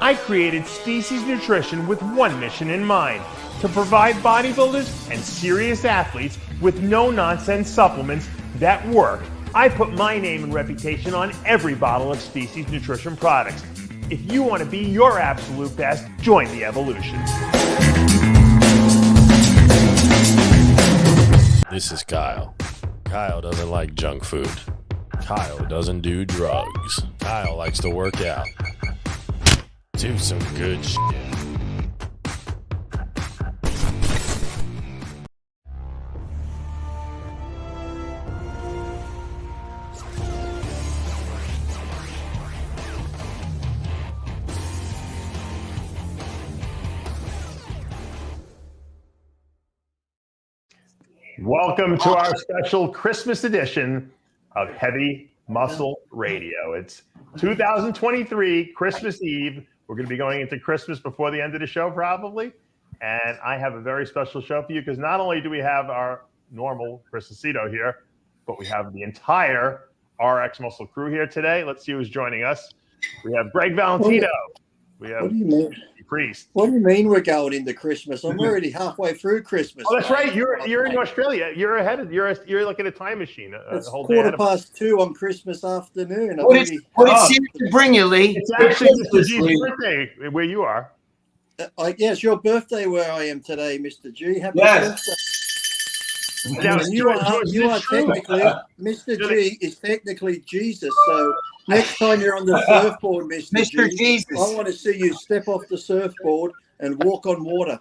I created Species Nutrition with one mission in mind: to provide bodybuilders and serious athletes with no-nonsense supplements that work. I put my name and reputation on every bottle of Species Nutrition products. If you want to be your absolute best, join the evolution. This is Kyle. Kyle doesn't like junk food. Kyle doesn't do drugs. Kyle likes to work out. Do some good shit. Welcome to our special Christmas edition of Heavy Muscle Radio. It's 2023, Christmas Eve. We're going to be going into Christmas before the end of the show, probably. And I have a very special show for you because not only do we have our normal Christmasito here, but we have the entire RX Muscle crew here today. Let's see who's joining us. We have Greg Valentino. We have What do you mean? Priest. What do you mean we're going into Christmas? I'm already halfway through Christmas. Oh, that's right. You're in Australia. You're ahead of you're like in a time machine. It's 2:15 on Christmas afternoon. What did Santa bring you, Lee? It's actually Mr. G's birthday where you are. It's your birthday where I am today, Mr. G. Happy Yes. birthday. Now, you are technically, Mr. G is technically Jesus. So next time you're on the surfboard, Mr. G, Jesus, I want to see you step off the surfboard and walk on water.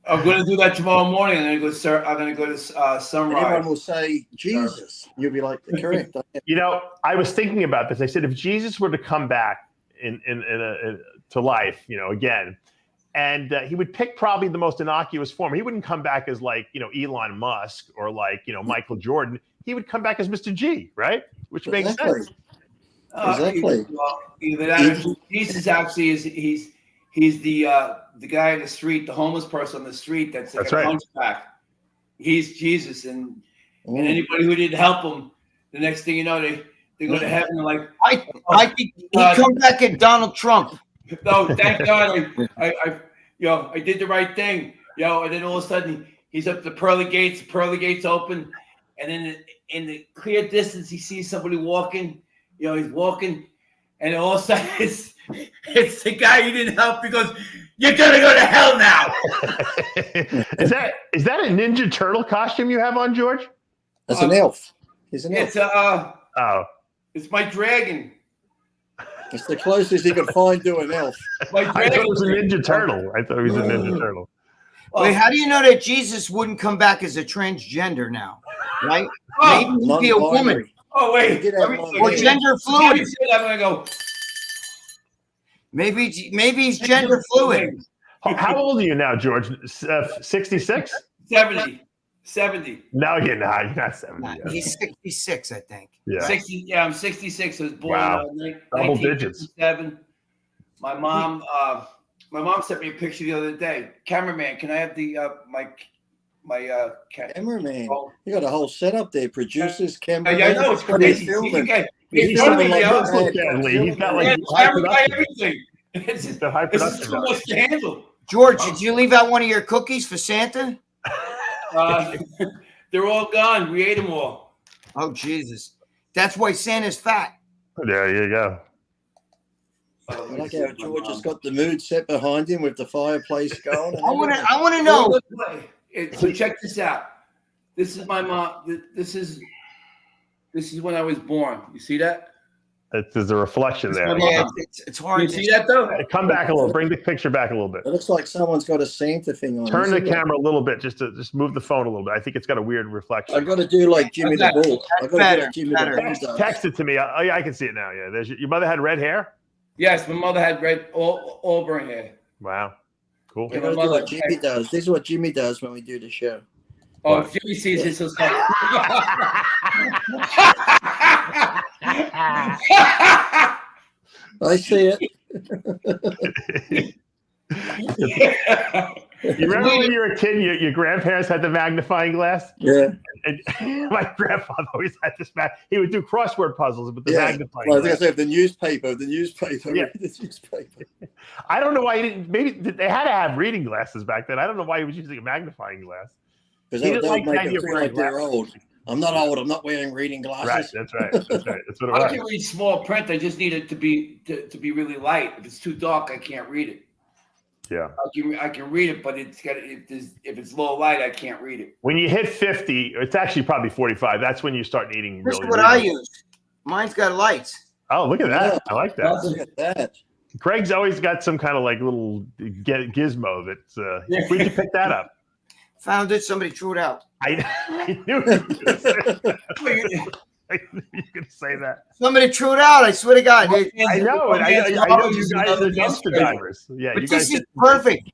I'm going to do that tomorrow morning. I'm going to go to sunrise. Everyone will say Jesus. You'll be like, correct. You know, I was thinking about this. I said, if Jesus were to come back to life, again, and he would pick probably the most innocuous form. He wouldn't come back as like, Elon Musk or like, Michael Jordan. He would come back as Mr. G, right? Which makes sense. Exactly. Jesus actually is he's the guy in the street, the homeless person on the street that's like a hunchback. He's Jesus, and anybody who didn't help him, the next thing you know, they go to heaven and like I think he come back at Donald Trump. No, thank God I did the right thing. And then all of a sudden he's up the pearly gates open, and then in the clear distance he sees somebody walking. He's walking, and all of a sudden it's the guy you didn't help because you're gonna go to hell now. Is that a Ninja Turtle costume you have on, George? That's an elf. He's an elf. It's my dragon. It's the closest he could find to an elf. I thought it was a Ninja Turtle. Wait, how do you know that Jesus wouldn't come back as a transgender now? Right? Maybe he'd be a woman. Oh wait, or gender fluid. I'm gonna go. Maybe he's gender fluid. How old are you now, George? 66? 70. No, you're not. You're not 70. He's 66, I think. Yeah. 60. Yeah, I'm 66. I was born in double digits. 1957. My mom sent me a picture the other day. Cameraman, can I have the my cameraman? You got a whole setup there. Producers, cameraman. Yeah, I know it's crazy. He's got like everything. It's too much to handle. George, did you leave out one of your cookies for Santa? They're all gone. We ate them all. Oh Jesus! That's why Santa's fat. There you go. Like how George has got the mood set behind him with the fireplace going. I want to know. So check this out. This is my mom. This is when I was born. You see that? There's a reflection there. Yeah, it's hard. You see that though? Come back a little. Bring the picture back a little bit. It looks like someone's got a Santa thing on. Turn the camera a little bit. Just move the phone a little bit. I think it's got a weird reflection. I've got to do like Jimmy the Bull. Text it to me. I can see it now. Yeah. There's your mother had red hair. Yes, my mother had red auburn hair. Wow. Cool. I got to do what Jimmy does. This is what Jimmy does when we do the show. Oh, if Jimmy sees this, he'll start. I see it. You remember when you were a kid, your grandparents had the magnifying glass? Yeah. And my grandfather always had this he would do crossword puzzles with the magnifying glass. I was glass. going to say the newspaper. Yeah. The newspaper. I don't know why he didn't. Maybe they had to have reading glasses back then. I don't know why he was using a magnifying glass. Because He that didn't would like make the idea them of feel wearing like they're glasses. old. I'm not old. I'm not wearing reading glasses. Right. That's right. That's right. That's what it I was. can read small print. I just need it to be really light. If it's too dark, I can't read it. Yeah. I can read it, but it's got if it's low light, I can't read it. When you hit 50, it's actually probably 45. That's when you start needing This really. is what I use. Mine's got lights. Oh, look at that! Yeah. I like that. Look at that. Greg's always got some kind of like little gizmo that's. Where'd you pick that up? Found it. Somebody threw it out. I knew you were gonna say that. I knew you were gonna say that. Somebody threw it out. I swear to God. I know it. I know you guys are dumpster divers. Yeah, But you this guys is perfect.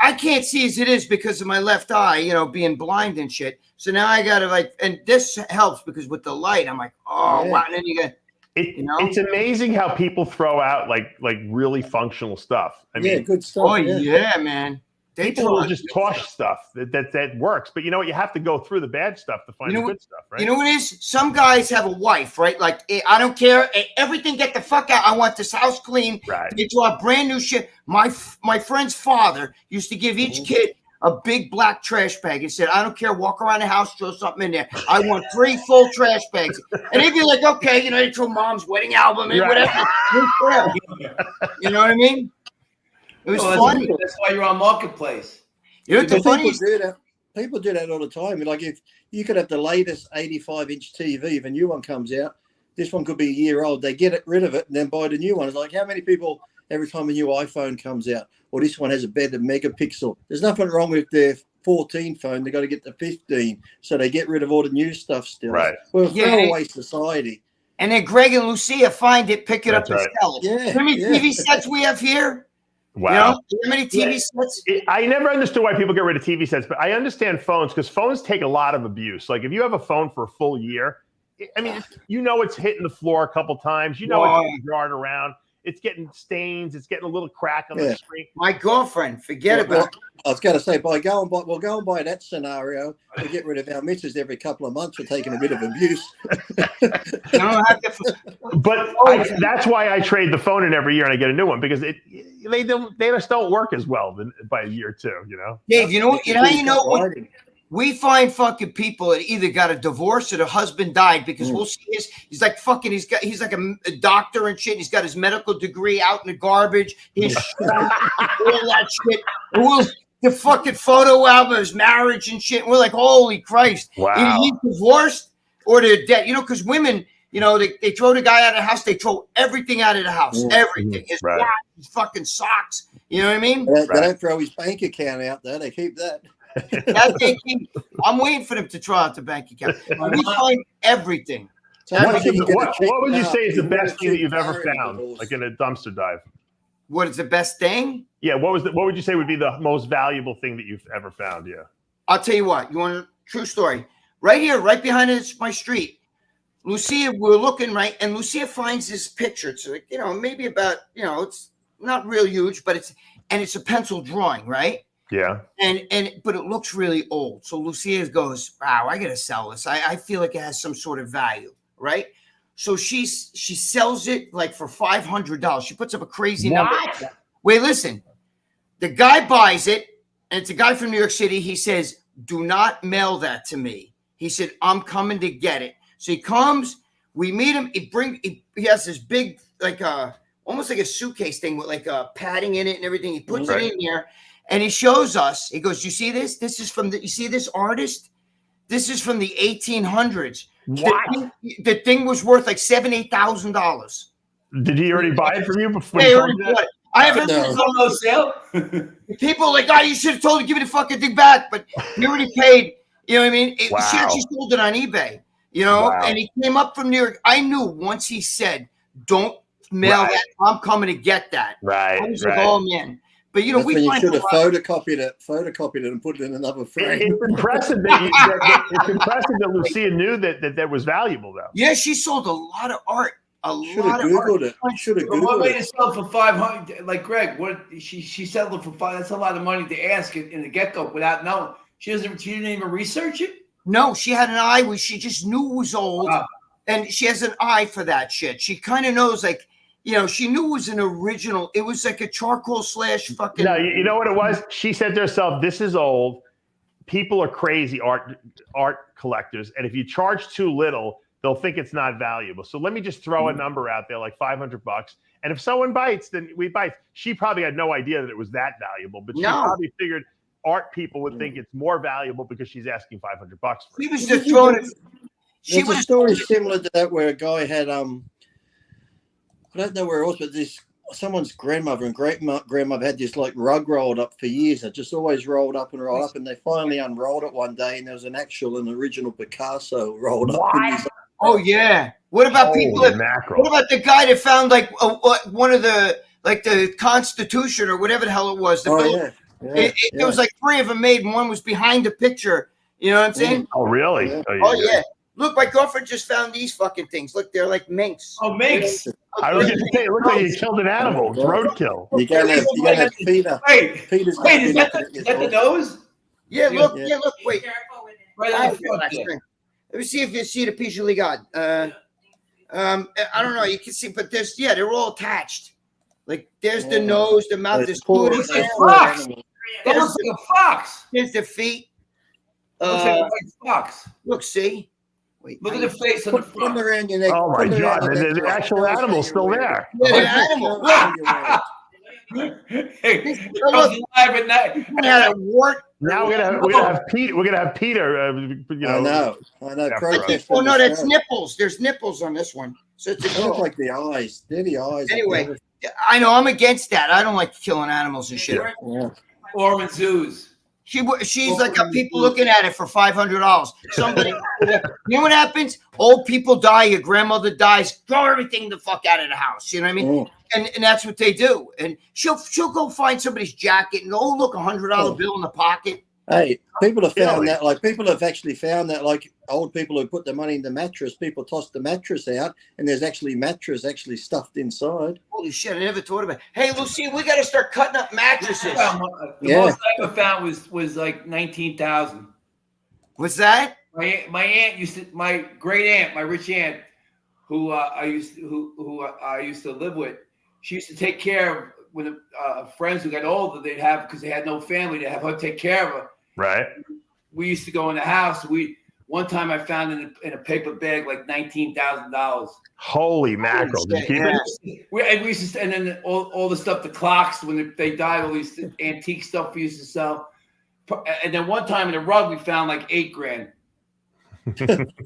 I can't see as it is because of my left eye, being blind and shit. So now I gotta and this helps because with the light, I'm like, oh wow. And then you got, It's amazing how people throw out like really functional stuff. I mean, good stuff. oh yeah, man. People will just toss stuff that works, but you know what? You have to go through the bad stuff to find the good stuff, right? You know what it is? Some guys have a wife, right? Like, I don't care. Everything, get the fuck out. I want this house clean. Right. They draw brand new shit. My friend's father used to give each kid a big black trash bag and said, I don't care. Walk around the house, throw something in there. I want 3 full trash bags. And he'd be like, okay, they throw mom's wedding album in, whatever. You know what I mean? It was funny. That's why you're on Marketplace. You know what the funny is? People do that all the time. Like if you could have the latest 85-inch TV, if a new one comes out, this one could be a year old. They get rid of it and then buy the new one. It's like how many people every time a new iPhone comes out, or this one has a better megapixel. There's nothing wrong with their 14 phone. They got to get the 15, so they get rid of all the new stuff still. Right. We're a throwaway society. And then Greg and Lucia find it, pick it up, and sell it. Yeah, how many TV sets we have here? Wow. How many TV sets? I never understood why people get rid of TV sets, but I understand phones because phones take a lot of abuse. Like if you have a phone for a full year, I mean, it's hitting the floor a couple times. It's getting jarred around. It's getting stains. It's getting a little crack on the screen. My girlfriend, forget about it. I was going to say, we'll go and buy that scenario. We get rid of our missus every couple of months for taking a bit of abuse. But that's why I trade the phone in every year and I get a new one because they just don't work as well by a year or two. Dave, we find fucking people that either got a divorce or the husband died because we'll see he's like fucking he's like a doctor and shit. He's got his medical degree out in the garbage. His all that shit. The fucking photo album, his marriage and shit. And we're like, holy Christ! Wow. Either he's divorced or they're dead. Because women, they throw the guy out of the house. They throw everything out of the house. Everything. His watch, his fucking socks. You know what I mean? They don't throw his bank account out there. They keep that. I'm waiting for them to throw out the bank account. We find everything. What would you say is the best thing that you've ever found, like in a dumpster dive? What is the best thing? Yeah. What would you say would be the most valuable thing that you've ever found? Yeah. I'll tell you what. You want a true story? Right here, right behind my street. Lucia, we're looking and Lucia finds this picture. It's like, maybe about, it's not real huge, but it's a pencil drawing, right? Yeah. But it looks really old. So Lucia goes, wow, I gotta sell this. I feel like it has some sort of value, right? So she sells it like for $500. She puts up a crazy number. Wait, listen. The guy buys it, and it's a guy from New York City. He says, do not mail that to me. He said, I'm coming to get it. So he comes, we meet him. He has this big, almost like a suitcase thing with like a padding in it and everything. He puts it in there. And he shows us, he goes, you see this? This is you see this artist? This is from the 1800s. What? The thing was worth like $7,000-$8,000. Did he already buy it from you before? They already bought it. I haven't no sale. People are like, you should have told him, give me the fucking thing back. But he already paid, you know what I mean? She actually sold it on eBay, and he came up from New York. I knew once he said, don't mail that, I'm coming to get that. Right. I was like, oh man. But you should have photocopied it and put it in another frame. It's impressive that Lucia knew that that was valuable, though. Yeah, she sold a lot of art. Should have Googled it. Should have Googled it. What made it sell for $500? Like Greg, what she settled it for $500. That's a lot of money to ask it in the get-go without knowing. She didn't even research it. No, she had an eye where she just knew it was old, and she has an eye for that shit. She kind of knows, like, you know, she knew it was an original. It was like a charcoal / fucking. No, you know what it was? She said to herself, "This is old. People are crazy art collectors, and if you charge too little, they'll think it's not valuable. So let me just throw a number out there, like $500. And if someone bites, then we bite." She probably had no idea that it was that valuable, but she probably figured art people would think it's more valuable because she's asking $500 for it. She was just throwing it. There's a story similar to that where a guy had I don't know where it was, but someone's grandmother and grandmother had this like rug rolled up for years. It just always rolled up, and they finally unrolled it one day, and there was an original Picasso rolled up. Oh yeah. What about people? What about the guy that found like one of the Constitution or whatever the hell it was? There was like 3 of them made, and one was behind the picture. You know what I'm saying? Oh really? Yeah. Oh yeah. Look, my girlfriend just found these fucking things. Look, they're like minks. Oh, minks. I was going to say, it looked like you killed an animal. It's roadkill. You gotta have Peter. Wait, Peter's is that the nose? Yeah, look, look, wait. Right on the front there. Let me see if you see the piece you got. I don't know. You can see, but they're all attached. Like there's the nose, the mouth, there's It's a fox. That looks like a fox. Here's the feet. Looks like a fox. Look, see. Wait, look at the face on the front. Around your neck. Oh my God! The actual animal's still there. Yeah, the animal. Hey, comes alive at night. Had a wart. Now we're gonna have Peter. We're gonna have Peter. You know. I know. Oh no, that's nipples. There's nipples on this one. So it's it looks like the eyes. They're the eyes. Anyway, I know I'm against that. I don't like killing animals and shit. Yeah. Or in zoos. She's like got people looking at it for $500. Somebody, you know what happens? Old people die. Your grandmother dies. Throw everything the fuck out of the house. You know what I mean? And that's what they do. And she'll go find somebody's jacket and look, $100 bill in the pocket. Hey, people have found that. Like people have actually found that. Like old people who put the money in the mattress, people toss the mattress out, and there's actually mattress stuffed inside. Holy shit! I never thought about it. Hey, Lucy, we got to start cutting up mattresses. The most I ever found was like 19,000. What's that? My aunt my great aunt, my rich aunt, who I used to live with. She used to take care of with friends who got older. They'd have, because they had no family, to have her take care of her. Right. We used to go in the house. One time I found in a paper bag like $19,000. Holy mackerel! Did you keep it? And then all the stuff, the clocks when they died, all these antique stuff we used to sell. And then one time in a rug we found like $8,000.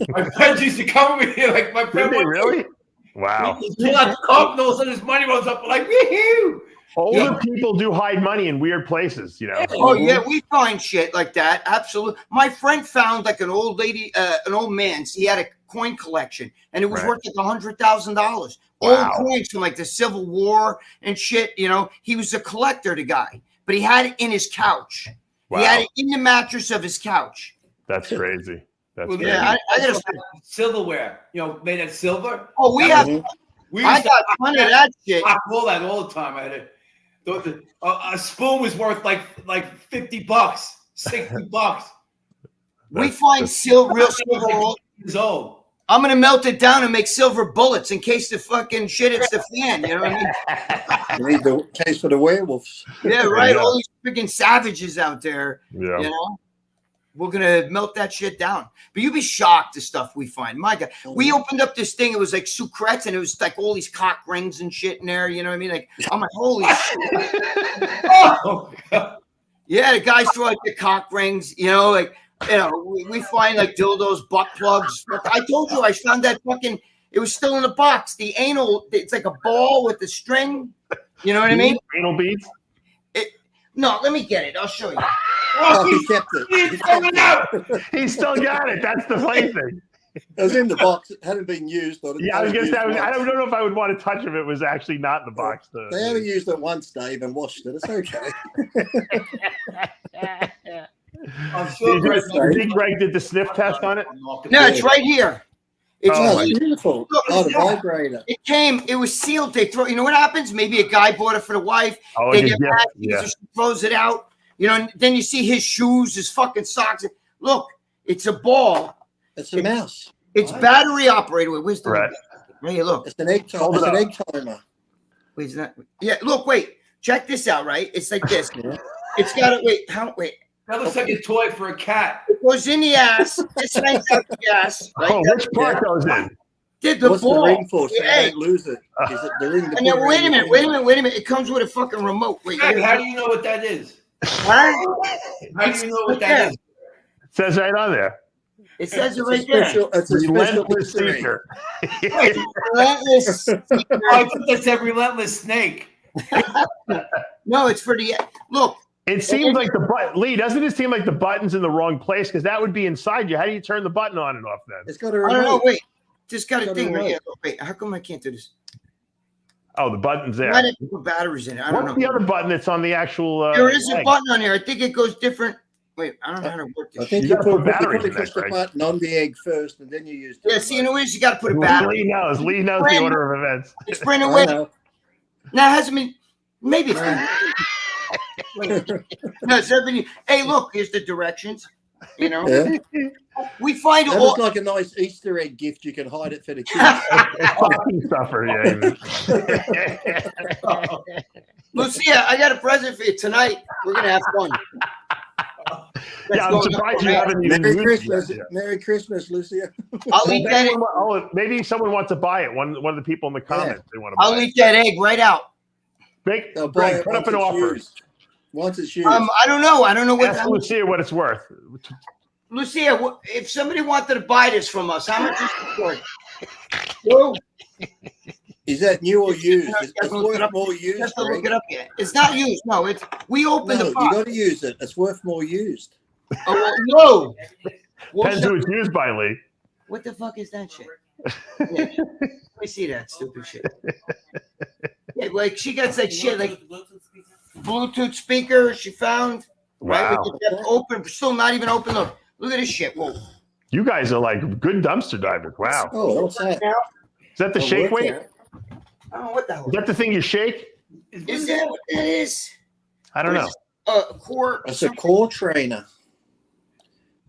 My friends used to come with me, like my friend. Did they really? Wow. He pulled out the coat, and all of a sudden his money rolls up like, woohoo! Older people do hide money in weird places, you know. Oh yeah, we find shit like that. Absolutely. My friend found like an old lady, an old man. He had a coin collection, and it was worth like $100,000. Old coins from like the Civil War and shit. You know, he was a collector, the guy, but he had it in his couch. Wow. He had it in the mattress of his couch. That's crazy. That's crazy. Yeah, I got silverware, made of silver. Oh, I got a ton of that shit. I pull that all the time. I had a spoon was worth like $50, $60. We find real silver. Years old. I'm gonna melt it down and make silver bullets in case the fucking shit hits the fan. You know what I mean? You need the case for the werewolves. Yeah, right. Yeah. All these freaking savages out there. Yeah. You know, we're gonna melt that shit down. But you'd be shocked the stuff we find. My God, we opened up this thing. It was like sucrets, and it was like all these cock rings and shit in there. You know what I mean? Like, I'm like, holy shit. Oh, yeah, the guys throw like the cock rings. You know, like. You know, we find like dildos, butt plugs. I told you I found that fucking. It was still in the box. The anal. It's like a ball with the string. You know what I mean? Anal beads. No, let me get it. I'll show you. Oh, he kept it. He still got it. That's the funny thing. It was in the box. It hadn't been used. Yeah, I was gonna say. I don't know if I would want to touch it if it was actually not in the box. They only used it once, Dave, and washed it. It's okay. I'm sure Greg did the sniff test on it. No, it's right here. It's beautiful. The vibrator. It came. It was sealed. They throw. You know what happens? Maybe a guy bought it for the wife. Oh, they get mad because she throws it out. You know. And then you see his shoes, his fucking socks. Look, It's a ball. It's a mouse. It's battery operated. Wait, where's the Right. right here? Look. It's an egg timer. Hold it It's an up. egg timer. Wait, is that? Yeah. Look. Wait. Check this out. Right. It's like this. Yeah. It's got it. Wait. How? Wait. That looks like a toy for a cat. It goes in the ass. This hangs out the ass. Right? Oh, which part goes in? Did the What's ball? the ring for? So Yeah. you don't lose it. Is it the ring? And then wait a minute. It comes with a fucking remote. Wait. Hey, how do you know what that is? Huh? How do you know what that is? It says right on there. It says it It's a right there. special. It's a special Relentless Easter egg. seeker. Relentless. Oh, I think that said relentless snake. No, it's for the look. It seems like the button, Lee, doesn't it seem like the button's in the wrong place? Because that would be inside you. How do you turn the button on and off then? It's got a I remote. don't know. Wait, just got a Got a thing right remote. here. Wait, how come I can't do this? Oh, the button's there. Why didn't you put batteries in it? I don't What's know. the other button that's on the actual There is a egg? button on here. I think it goes different. Wait, I don't know how to work I this. think You you gotta put put batteries you in that, push the Greg. button on the egg first, and then you use. the Yeah, see, you remote. know, you got to put a battery. Lee knows. Lee knows the order of events. It's brand I away. know. Now it hasn't been. Maybe it's been. No, it's never been. Hey, look, here's the directions. You know, Yeah. we find That all. looks like a nice Easter egg gift. You can hide it for the kids. Stocking stuffer, yeah. Lucia, I got a present for you tonight. We're gonna have fun. Yeah, I'm surprised you haven't even Merry used Christmas, it yet. Merry Christmas, Lucia. I'll eat that. Maybe someone wants to buy it. One of the people in the comments they want to I'll buy eat that egg right out. it. They'll buy Greg, it put up once an it's offer. used. Once it's used. I don't know. I don't know what. Ask Lucia what it's worth. Lucia, if somebody wanted to buy this from us, how much is it for? Whoa, Is that new or used? No, It's just look it worth up. more you have used. to look Greg. it up yet. It's not used. No, it's we opened No, the you box. got to use it. It's worth more used. Oh, whoa. Depends who it's used by, Lee. What the fuck is that shit? Yeah. Let me see that stupid shit. Yeah, like she got like shit like Bluetooth speaker she found. Right, Wow. we just open, still not even open. Look at this shit. Whoa. You guys are like good dumpster divers. Wow. Oh, what's that? Is that the A shake weight? workout. I don't know what the hell. Is that the thing you shake? Is that what that is? I don't know. Core. It's a core trainer.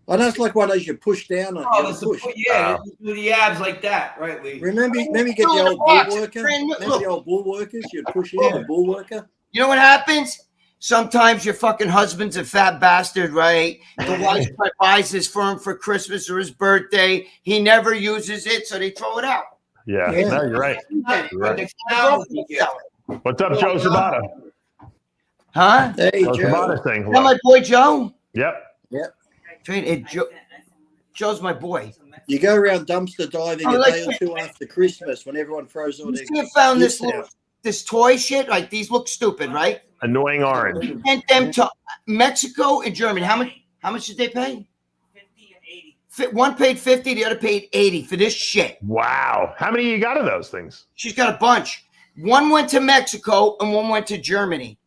I know it's like one of those you push down on. Oh, You that's push. yeah, do the abs like that, right, Lee? Remember you get the Look at old the box. bull worker? Brand new. Remember the old bull workers? You'd push in the bull worker. You know what happens? Sometimes your fucking husband's a fat bastard, right? The wife buys this for him for Christmas or his birthday. He never uses it, so they throw it out. Yeah, Yeah. no, you're right. Next now, What's up, Joe Zabata? Huh? Hey, Joe Joe. Zabata saying Is that hello. my boy Joe? Yep. Joe's my boy. You go around dumpster diving Oh, a like- day or two after Christmas when everyone throws all You their see, I found this gifts little, out. this toy shit. Like these look stupid, right? Annoying orange. Sent them to Mexico and Germany. How much did they pay? 50 and 80. One paid 50, the other paid 80 for this shit. Wow. How many you got of those things? She's got a bunch. One went to Mexico and one went to Germany.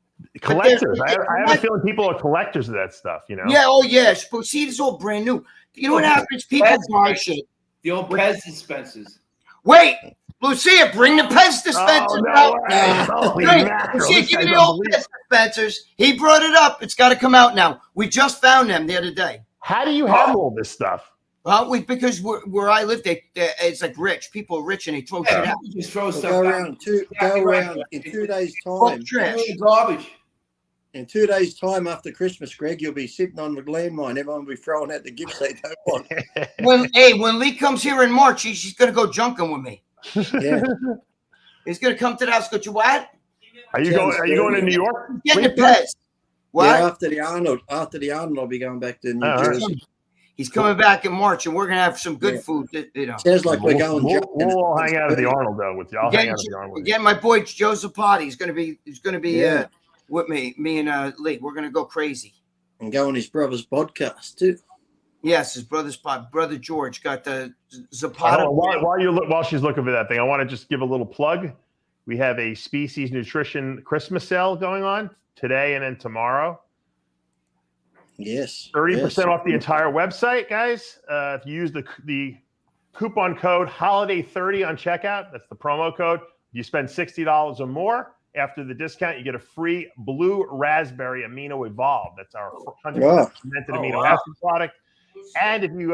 Collectors. I they're- have a feeling people are collectors of that stuff, you know? Yeah, oh yeah. But see, this is all brand new. You know what happens? People buy shit. the old Pez dispensers. Wait, Lucia, bring the Pez dispensers Oh, no out. way. Holy Hey, mackerel. Lucia, This give me guy's the old unbelievable. Pez dispensers. He brought it up. It's got to come out now. We just found them the other day. How do you have all this stuff? Well, because where I live, it's like rich. People are rich and they throw shit out. You just throw Well, stuff go out. around in 2 days' Full time. trash. Garbage. In 2 days' time after Christmas, Greg, you'll be sitting on the landmine. Everyone will be throwing out the gifts they don't want. When Lee comes here in March, she's gonna go junking with me. Yeah. He's gonna come to the house. Go to what? Are you going to New York? Getting the Lisa? Pez. What? Yeah, after the Arnold, I'll be going back to New All right. Jersey. He's coming back in March, and we're gonna have some good food. You know. Sounds like we're going. We'll junking. all hang out at the Arnold though with you. I'll hang out at the Arnold with you. Again, my boy Joe Zapata. He's gonna be Yeah. with me and Lee. We're gonna go crazy. And go on his brother's podcast too. Yes, his brother George got the Zapata. While she's looking for that thing, I want to just give a little plug. We have a Species Nutrition Christmas sale going on today and then tomorrow. Yes. 30% off the entire website, guys. If you use the coupon code HOLIDAY30 on checkout, that's the promo code. You spend $60 or more. After the discount, you get a free blue raspberry amino evolve. That's our 100% Wow. fermented Oh, amino wow. acid product. And if you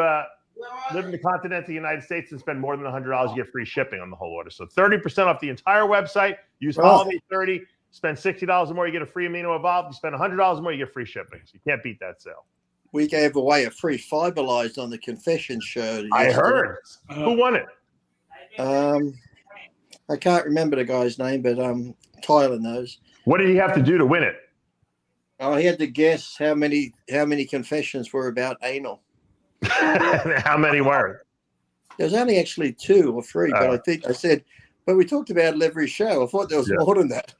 live in the continental United States and spend more than $100, you get free shipping on the whole order. So 30% off the entire website. Use Holiday 30. Spend $60 or more, you get a free Amino Evolved. You spend $100 more, you get free shipping. So you can't beat that sale. We gave away a free Fiberlized on the Confession show. I heard. Who won it? I can't remember the guy's name, but Tyler knows. What did he have to do to win it? Oh, he had to guess how many confessions were about anal. How many were? There was only actually 2 or 3, but I think I said, but we talked about it every show. I thought there was more than that.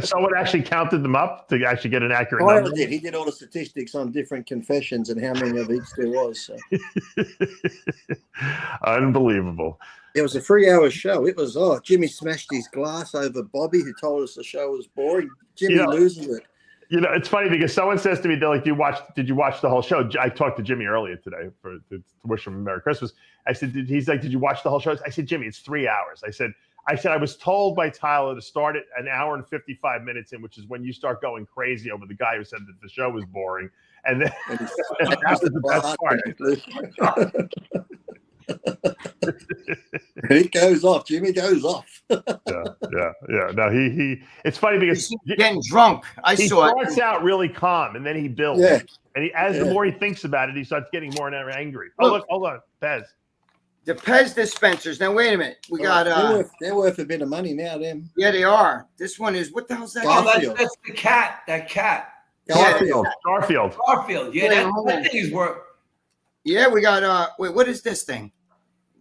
Someone actually counted them up to actually get an accurate Tyler number? did. He did all the statistics on different confessions and how many of each there was. So. Unbelievable. It was a 3-hour show. It was, Jimmy smashed his glass over Bobby, who told us the show was boring. Jimmy losing it. You know, it's funny because someone says to me, they're like, did you watch the whole show? I talked to Jimmy earlier today to wish him a Merry Christmas. I said, he's like, did you watch the whole show? I said, Jimmy, it's 3 hours. I said, I was told by Tyler to start it an hour and 55 minutes in, which is when you start going crazy over the guy who said that the show was boring. And then that was the best part. It goes off. Jimmy goes off. yeah. No, he. It's funny because he's getting drunk. He starts out really calm and then he builds. Yeah. And the more he thinks about it, he starts getting more and more angry. Oh, look, hold on, Pez. The Pez dispensers. Now wait a minute. We got they're worth a bit of money now. Them. Yeah, they are. This one is what the hell's that? Oh, that's the cat. That cat. Garfield. Yeah, that thing is worth. Yeah, we got. Wait, what is this thing?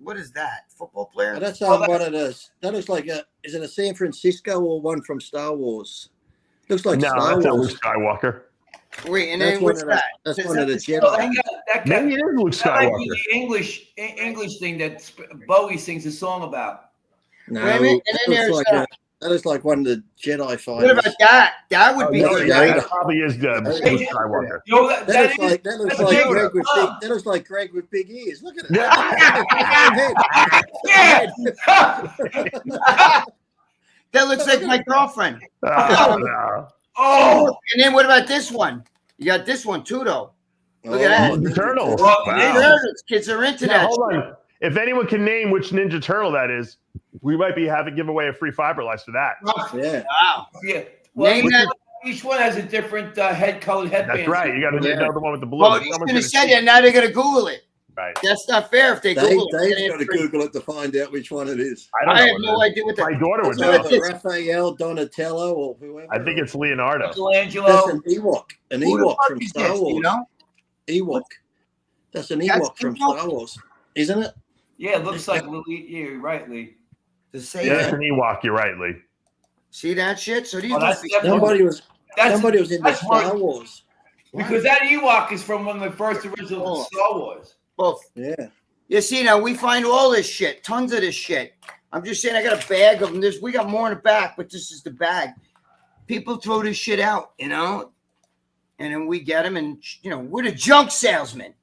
What is that? Football player? Oh, that's one of those. That looks like is it a San Francisco or one from Star Wars? Looks like Star Wars. That's Luke Skywalker. Wait, and then what's that? That's one of the Jedi. Maybe it is Luke Skywalker. That might be the English thing that Bowie sings a song about. No, that looks like one of the Jedi fighters. What about that? That would be. That probably is Luke Skywalker. That looks like Greg with big ears. Look at it. That looks like my girlfriend. No. Oh, and then what about this one? You got this one too, though. Look at that. Ninja Turtles. Wow. Kids are into that. Hold on. If anyone can name which Ninja Turtle that is, we might be give away a free Fiberlize for that. Yeah. Wow. Yeah. Well, each one has a different colored headband. That's right. You got to know the one with the blue. Well, he's going to say that. Now they're going to Google it. Right. That's not fair if they Google it. They've got to Google it to find out which one it is. I have no idea what that is. My daughter would know. Raphael, Donatello, or whoever. I think it's Leonardo. Michelangelo. That's an Ewok. An Ewok from Star Wars. You know? Ewok. That's an Ewok from Star Wars, isn't it? Yeah, it looks like Lee. Yeah, you're right, Lee. It's an Ewok. You're right, Lee. See that shit? So these somebody was into Star Wars. Because that Ewok is from one of the first original Star Wars. Both. Yeah. You see, now we find all this shit, tons of this shit. I'm just saying, I got a bag of them. We got more in the back, but this is the bag. People throw this shit out, you know, and then we get them, and we're the junk salesmen.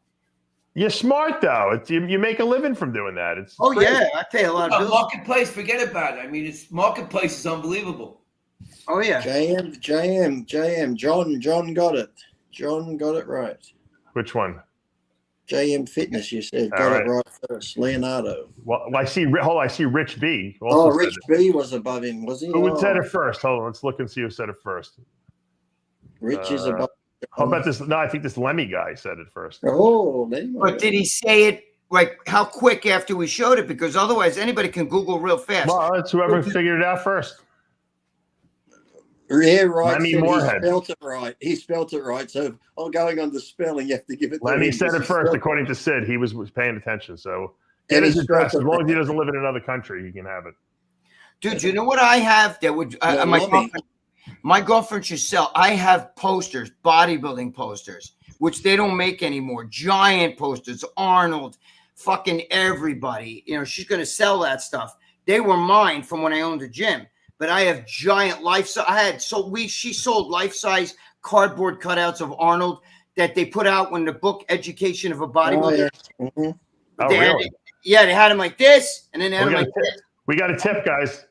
You're smart though. You make a living from doing that. Yeah, I pay a lot of bills. Marketplace, forget about it. I mean, Marketplace is unbelievable. Oh yeah. JM. John got it. John got it right. Which one? JM Fitness, you said. Got it right first. Leonardo. Well, I see Rich B. Rich B was above him, was he? Who said it first? Hold on, let's look and see who said it first. Rich is above. How about this? No, I think this Lemmy guy said it first. Oh, but did he say it like how quick after we showed it? Because otherwise anybody can Google real fast. Well, it's whoever figured it out first. Yeah, right. Lemmy Moorhead. He spelt it right. So, going on the spelling, you have to give it. Lemmy said it first, according to Sid. He was paying attention. So, get his address. As long as he doesn't live in another country, he can have it. Dude, you know what I have that would my girlfriend should sell? I have posters, bodybuilding posters, which they don't make anymore. Giant posters, Arnold, fucking everybody. She's gonna sell that stuff. They were mine from when I owned a gym. But I have giant life-size. She sold life-size cardboard cutouts of Arnold that they put out when the book Education of a Bodybuilder. Oh, yeah. Really? They had them like this, and then they had them like this. We got a tip, guys.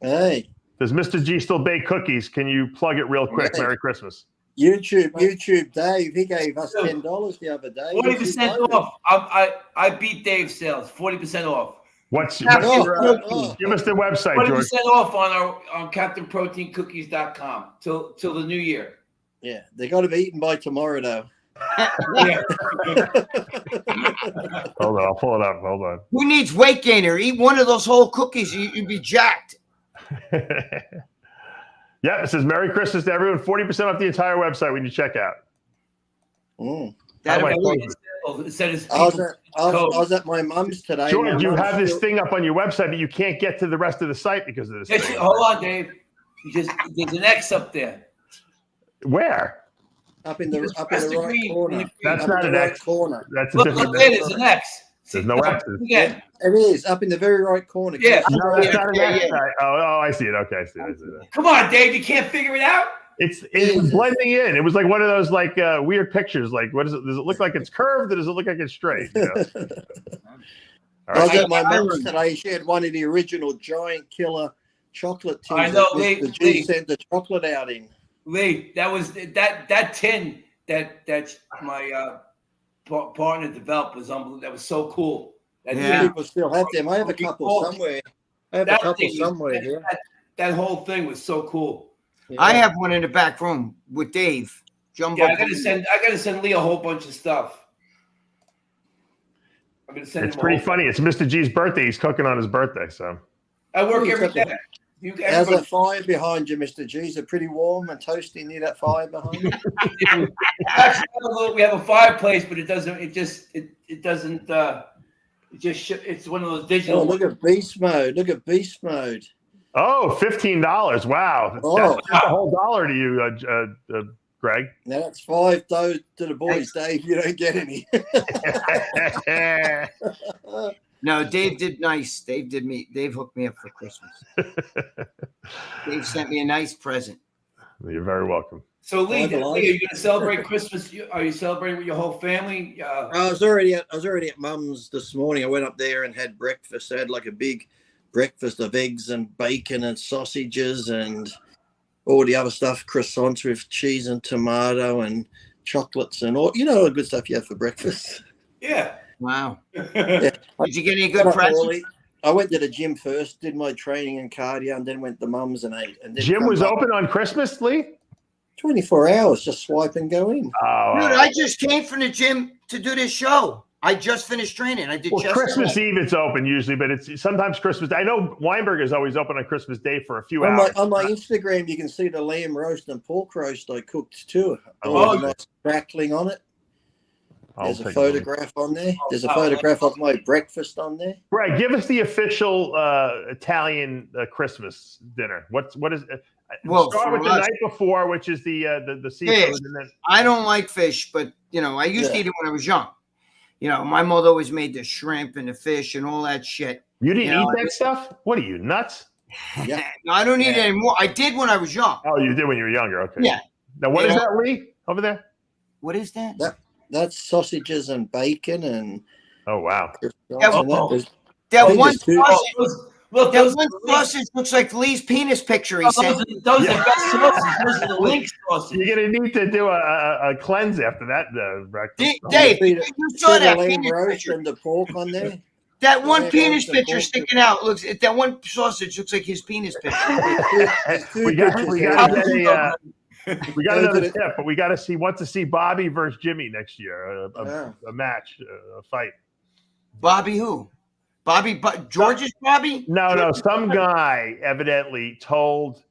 Hey. Does Mr. G still bake cookies? Can you plug it real quick? Hey. Merry Christmas. YouTube Dave, he gave us $10 the other day. 40% off. I beat Dave's sales. 40% off. What's Oh, your, give us the website, 40% George. off on CaptainProteinCookies.com till the new year. Yeah, they got to be eaten by tomorrow, though. Yeah. Hold on, I'll pull it up. Hold on. Who needs weight gainer? Eat one of those whole cookies, you'd be jacked. Yeah, it says Merry Christmas to everyone. 40% off the entire website when you check out. That How do I close it? It said it's I was at my mum's today. George, you have this thing up on your website, but you can't get to the rest of the site because of this thing. Hold on, Dave. There's an X up there. Where? Up in the Press the right green, corner. in the green. That's Up not in an the right X. corner. That's a Look, different. there's an X. There's no X's. Again. It is up in the very right corner. Yeah. No, that's not an Yeah, X. yeah. Oh, I see it. Okay, I see it. Come on, Dave. You can't figure it out? It was blending in. It was like one of those like weird pictures. Like, what is it? Does it look like it's curved, or does it look like it's straight? You know? All I was right. at my mum's today. She had one of the original giant killer chocolate tins. I know, that Mr. G sent the chocolate out in. Lee, that was that tin that my partner developed was unbelievable. That was so cool. That Yeah. tin- People still have them. I have a couple somewhere. I have a that couple thing was- somewhere here. that whole thing was so cool. Yeah. I have one in the back room with Dave. Jumbo. Yeah, I gotta send Lee a whole bunch of stuff. I'm gonna send It's him pretty a whole- funny. It's Mr. G's birthday. He's cooking on his birthday, so. I work Yeah, every it's okay. day. How's that fire behind you, Mr. G? Is it pretty warm and toasty near that fire behind you? Actually, we have a fireplace, but it doesn't. It doesn't. It's one of those digital. Oh, look at beast mode. Look at beast mode. Oh, $15. Wow. Oh. That's a whole dollar to you, Greg. Now that's $5 to the boys, Dave. You don't get any. No, Dave did nice. Dave hooked me up for Christmas. Dave sent me a nice present. You're very welcome. So Lee, Lee, are you going to celebrate Christmas? Are you celebrating with your whole family? I was already at Mum's this morning. I went up there and had breakfast. I had like a big breakfast of eggs and bacon and sausages and all the other stuff, croissants with cheese and tomato and chocolates and all the good stuff you have for breakfast. Yeah. Wow. Yeah. Did you get any Got good up presents? early. I went to the gym first, did my training and cardio, and then went to Mum's and ate. And then Gym come was back. open on Christmas, Lee? 24 hours, just swipe and go in. Oh, Dude, I just came from the gym to do this show. I just finished training. I did well, chest Christmas day. Eve it's open usually, but it's sometimes Christmas. I know Weinberg is always open on Christmas Day for a few On hours. my Instagram, you can see the lamb roast and pork roast I cooked too. Oh, Nice crackling on it. There's a take photograph on there. There's a photograph of my breakfast on there. Right, give us the official Italian Christmas dinner. What is? Well, start for with the us- night before, which is the seafood, Fish. and then I don't like fish, but I used to eat it when I was young. My mother always made the shrimp and the fish and all that shit. you didn't You know, eat that stuff. What are you nuts? Yeah. No, I don't eat it anymore. I did when I was young. Oh, you did when you were younger. Okay. Yeah. Now what is Yeah. that, Lee? Over there? What is that? That's sausages and bacon and Oh wow. That think one it's two- sausage. Look, That those one sausage looks like Lee's penis picture. He said. those are the best sauces. Those are the link sauces. You're gonna need to do a cleanse after that breakfast. Dave, See you saw the that lamb penis roast picture. and the pork on there. That one Yeah, penis the picture pork- sticking out looks. That one sausage looks like his penis picture. we got pictures to here. we got Those another are the- tip, but we got to want to see Bobby versus Jimmy next year, Yeah. a match, a fight. Bobby who? George's Bobby? No, some guy evidently told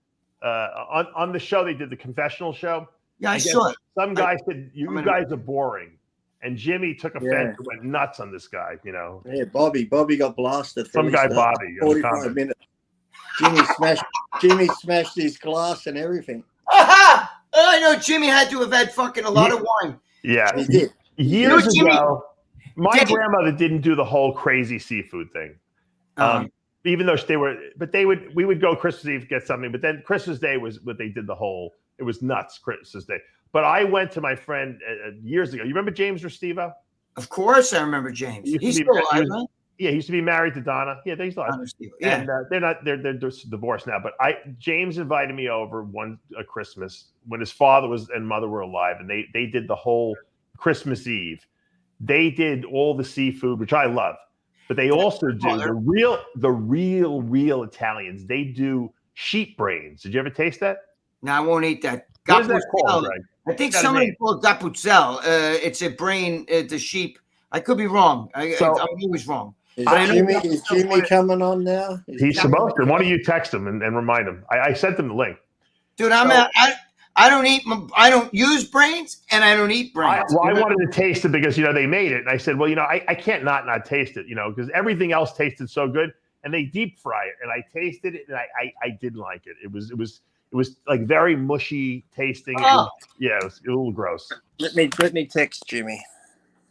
on the show they did the confessional show. Yeah, I guess saw it. Some guy said you I'm in- guys are boring, and Jimmy took offense Yeah. and went nuts on this guy. Yeah, Bobby got blasted. Some guy Bobby in the 45 comments. minutes. Jimmy smashed his glass and everything. Aha! Oh, I know Jimmy had to have had fucking a lot of wine. Yeah, He did. years Jimmy- ago, my Dave- grandmother didn't do the whole crazy seafood thing. Even though we would go Christmas Eve get something, but then Christmas Day was what they did it was nuts Christmas Day. But I went to my friend years ago. You remember James Restivo? Of course, I remember James. He used to He's be- still he alive, was- right? Yeah, he used to be married to Donna. Yeah, they still have. Yeah. And they're divorced now. But James invited me over a Christmas when his father and mother were alive, and they did the whole Christmas Eve. They did all the seafood, which I love, but they also do the real Italians. They do sheep brains. Did you ever taste that? No, I won't eat that. What is that called, Greg? I think somebody called Gapuzzel. It's a brain, the sheep. I could be wrong. I'm always wrong. Is Jimmy coming on now? He's supposed to. Why don't you text him and remind him? I sent him the link. Dude, I don't use brains and I don't eat brains. I wanted to taste it because they made it, and I said, well, I can't not taste it, because everything else tasted so good, and they deep fry it, and I tasted it, and I didn't like it. It was like very mushy tasting. Oh. It was a little gross. Let me text Jimmy.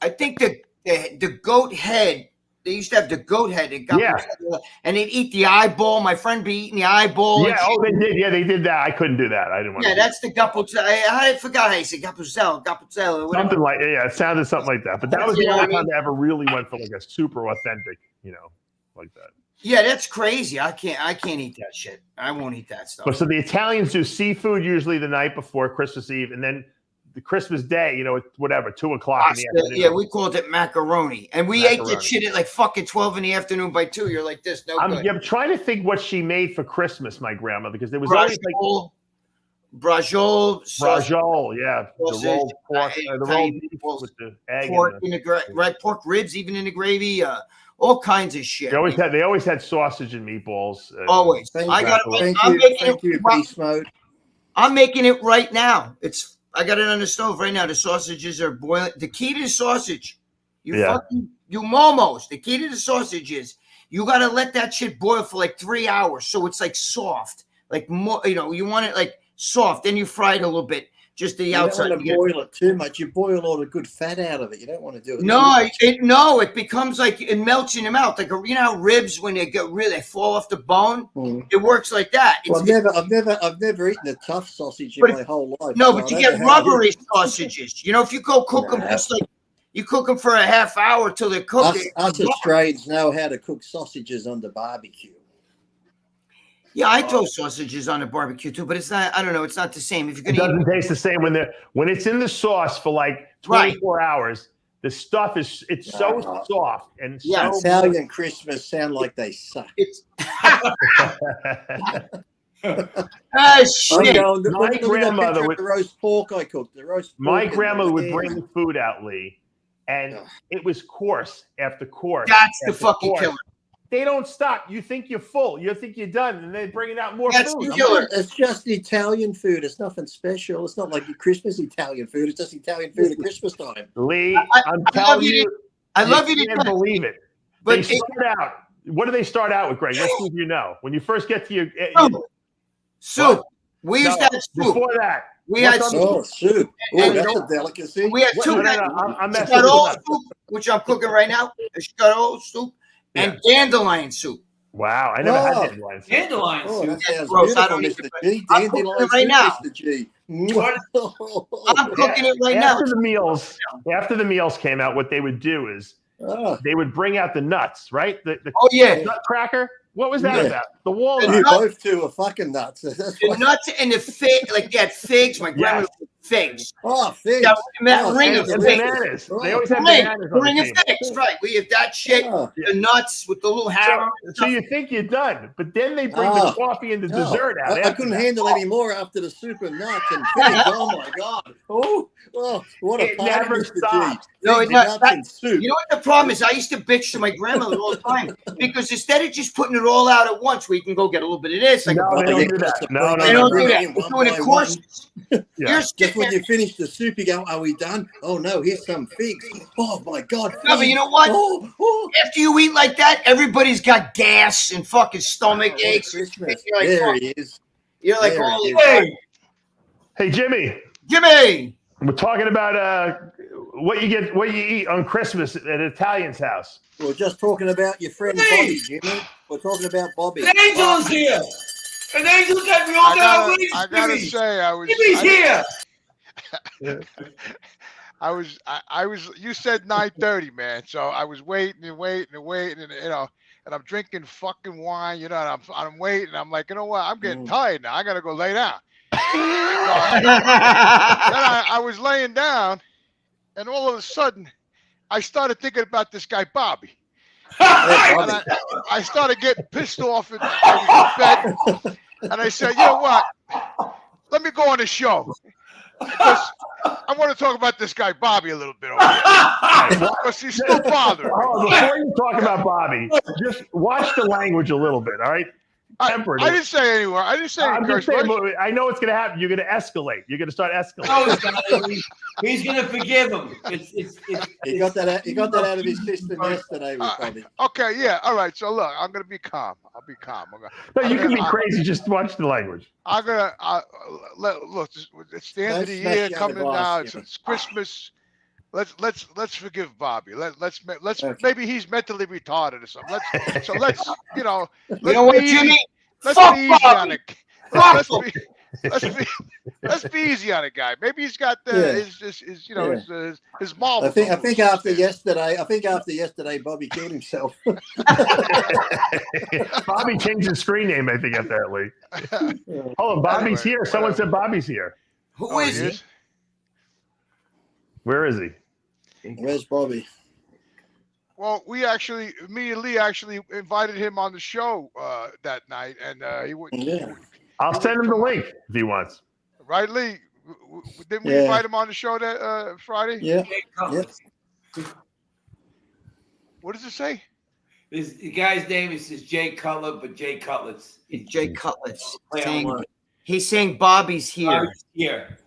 I think the goat head. They used to have the goat head, and they'd eat the eyeball. My friend be eating the eyeball. Yeah, they did. Yeah, they did that. I couldn't do that. I didn't want to. Yeah, that's the Gapuzzel. I forgot how you say Gapuzzel. Something like it sounded something like that. But that was the only time I ever really went for like a super authentic, like that. Yeah, that's crazy. I can't eat that shit. I won't eat that stuff. But so the Italians do seafood usually the night before Christmas Eve, and then the Christmas Day, 2:00 in the afternoon. Yeah, we called it macaroni. And we ate that shit at like fucking 12 in the afternoon by 2. You're like this, good. I'm trying to think what she made for Christmas, my grandmother, because there was always like brajol, yeah. The rolled pork, the rolled beef with the egg. Pork ribs, even in the gravy, all kinds of shit. They always had sausage and meatballs. Always. I'm making it right now. I got it on the stove right now. The sausages are boiling. The key to the sausage, you momos. The key to the sausage is you got to let that shit boil for like 3 hours, so it's like soft, like more. You want it like soft. Then you fry it a little bit, just the outside. You don't want to boil it too much. You boil all the good fat out of it. You don't want to do it. It becomes like it melts in your mouth. Like how ribs when they fall off the bone. It works like that. Well, I've never eaten a tough sausage in my whole life. No, but you get rubbery sausages. If you go cook them, just like you cook them for a half hour till they're cooked. Us Australians know how to cook sausages on the barbecue. Yeah, I throw sausages on a barbecue too, but it's not. I don't know. It's not the same. If you're it doesn't taste the same when it's in the sauce for like 24 hours. The stuff is so soft and so. Italian Christmas sound like they suck. It's shit. My grandmother would the roast pork I cooked. My grandmother would bring the food out, Lee, and it was course after course. That's the fucking killer. They don't stop. You think you're full. You think you're done, and they're bringing out more food. It's just Italian food. It's nothing special. It's not like Christmas Italian food. It's just Italian food at Christmas time. Lee, I'm telling you, I love you. Can't believe it. But they start out. What do they start out with, Greg? Let's see if you know. When you first get to your soup. We used to have soup. Before that, we had soup. Oh, soup. Oh, that's a delicacy. We had two. I'm messing up. Soup, which I'm cooking right now. Escargot soup. And dandelion soup. Wow, I never had dandelion soup. Dandelion soup. That sounds beautiful, Mr. G. Dandelion soup, right now. Mr. G. I'm cooking it right now. After the meals came out, what they would do is they would bring out the nuts, right? The nutcracker. What was that about? The walnut. You both two are fucking nuts. The nuts and the fig, like they had figs. My grandma figs. Oh, figs. Ring of bananas. They always had bananas. Ring of figs, right? We have that shit. The nuts with the little hammer. So you think you're done, but then they bring the coffee and the dessert out. I couldn't handle any more after the soup and nuts and figs. Oh my god! Oh, what a party, never Mr. stops. G. No, you know what the problem is? I used to bitch to my grandmother all the time because instead of just putting it all out at once, we can go get a little bit of this. No, they don't do that. No, they don't do that. We're doing it courses. Just when you finish the soup, you go, "Are we done?" Oh no, here's some figs. Oh my god! No, but you know what? After you eat like that, everybody's got gas and fucking stomach aches. Christmas. Like, there he is. You're like, hey, Jimmy. We're talking about what you eat on Christmas at Italian's house. We're just talking about your friend Bobby, Jimmy. We're talking about Bobby. An angel's here. An angel's got me all down. I gotta say, Jimmy's here. I was. You said 9:30, man. So I was waiting and waiting and waiting, and and I'm drinking fucking wine, and I'm waiting. I'm like, you know what? I'm getting tired now. I gotta go lay down. So then I was laying down, and all of a sudden, I started thinking about this guy Bobby. And I started getting pissed off in bed, and I said, you know what? Let me go on the show because I want to talk about this guy Bobby a little bit over here because he's still bothering me. Oh, before you talk about Bobby, just watch the language a little bit, all right? Temper it. I didn't say anywhere. I didn't say any curse words. I know what's going to happen. You're going to escalate. You're going to start escalating. Oh, he's going to forgive him. He got that out of his system yesterday, Bobby. Okay, yeah, all right. So look, I'm going to be calm. I'll be calm. No, you can be crazy. Just watch the language. I'm going to look. It's the end of the year coming now. It's Christmas. Let's forgive Bobby. Let's maybe he's mentally retarded or something. Let's you know what, Jimmy? Let's be easy on it. Let's be easy on it, guy. Maybe he's got his mall. I think after yesterday, Bobby killed himself. Bobby changed his screen name, I think, apparently. Hold on, Bobby's here. Someone said Bobby's here. Who is he? Where is he? Where's Bobby? Well, me and Lee actually invited him on the show that night, and he wouldn't. Yeah. I'll send him the link if he wants. Right, Lee? Didn't we invite him on the show that Friday? Yeah. What does it say? The guy's name is Jay Cutler, but Jay Cutlets. Jay Cutlets. He's saying Bobby's here. Bobby's here.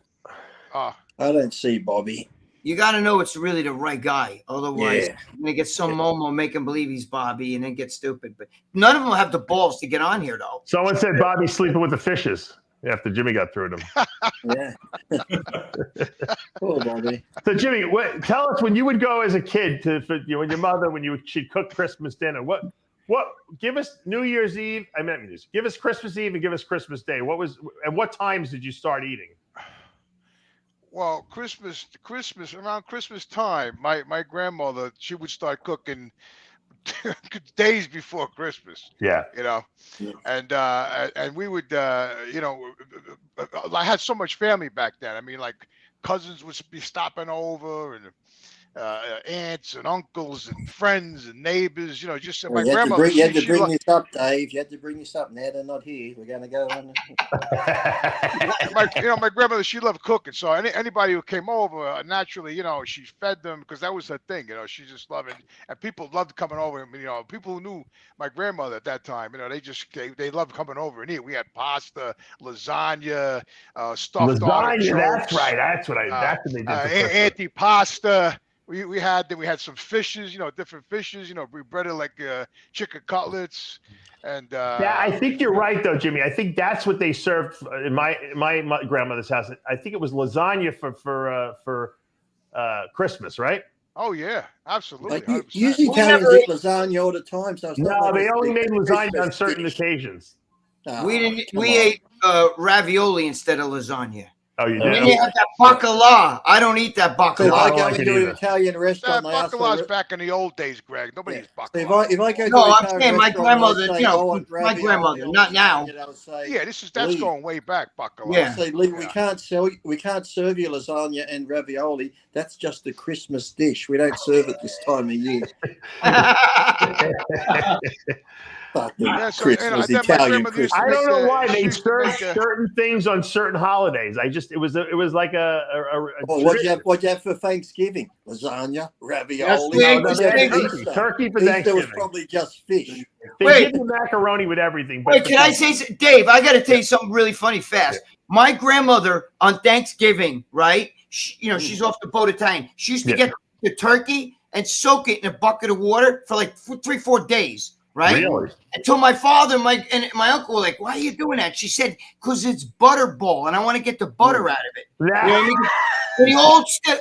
I don't see Bobby. You got to know it's really the right guy. Otherwise, you're going to get some Momo making believe he's Bobby and then get stupid. But none of them have the balls to get on here, though. Someone said Bobby's sleeping with the fishes after Jimmy got through to him. Yeah. Poor Bobby. So, Jimmy, tell us when you would go as a kid when your mother, she'd cook Christmas dinner. Give us New Year's Eve. Give us Christmas Eve and give us Christmas Day. And what times did you start eating? Well, around Christmas time, my grandmother, she would start cooking days before Christmas. Yeah. And we would, I had so much family back then. I mean, like cousins would be stopping over and aunts and uncles and friends and neighbors, just my grandmother. You had to bring this up, Dave. You had to bring this up. Now they're not here. We're going to go on. My grandmother, she loved cooking. So anybody who came over, naturally, she fed them because that was her thing. She just loved it. And people loved coming over. People who knew my grandmother at that time, they loved coming over and eat. We had pasta, lasagna, stuffed artichokes. That's right. That's what they did. Antipasta. We had some fishes, different fishes. We breaded like chicken cutlets, and I think you're right though, Jimmy. I think that's what they served in my grandmother's house. I think it was lasagna for Christmas, right? Oh yeah, absolutely. Usually Italians eat lasagna all the time. So they only made lasagna on certain occasions. We didn't. We ate ravioli instead of lasagna. Oh, you And did? then you have that bacala. I don't eat that So if I bacala. go into an Italian restaurant, That bacala's back in the old days, Greg. Nobody eats bacala. So if I go to No, an I'm Italian saying my restaurant, grandmother, I say, my grandmother, not now. Yeah, that's Lee. going way back, bacala. Yeah. Say, Lee, we can't serve you lasagna and ravioli. That's just a Christmas dish. We don't serve it this time of year. Christmas, Italian Christmas. I don't know why they serve certain things on certain holidays. It was like a what'd you have for Thanksgiving? Lasagna, ravioli. Turkey for Easter Thanksgiving. was probably just fish. They give you macaroni with everything. But Wait, can I say, Dave? I got to tell you something really funny fast. My grandmother on Thanksgiving, right? She's off the boat Italian. She used to get the turkey and soak it in a bucket of water for like 3-4 days. Right? Really? Until my father and my uncle were like, "Why are you doing that?" She said, "Because it's butterball, and I want to get the butter out of it." You know what I mean?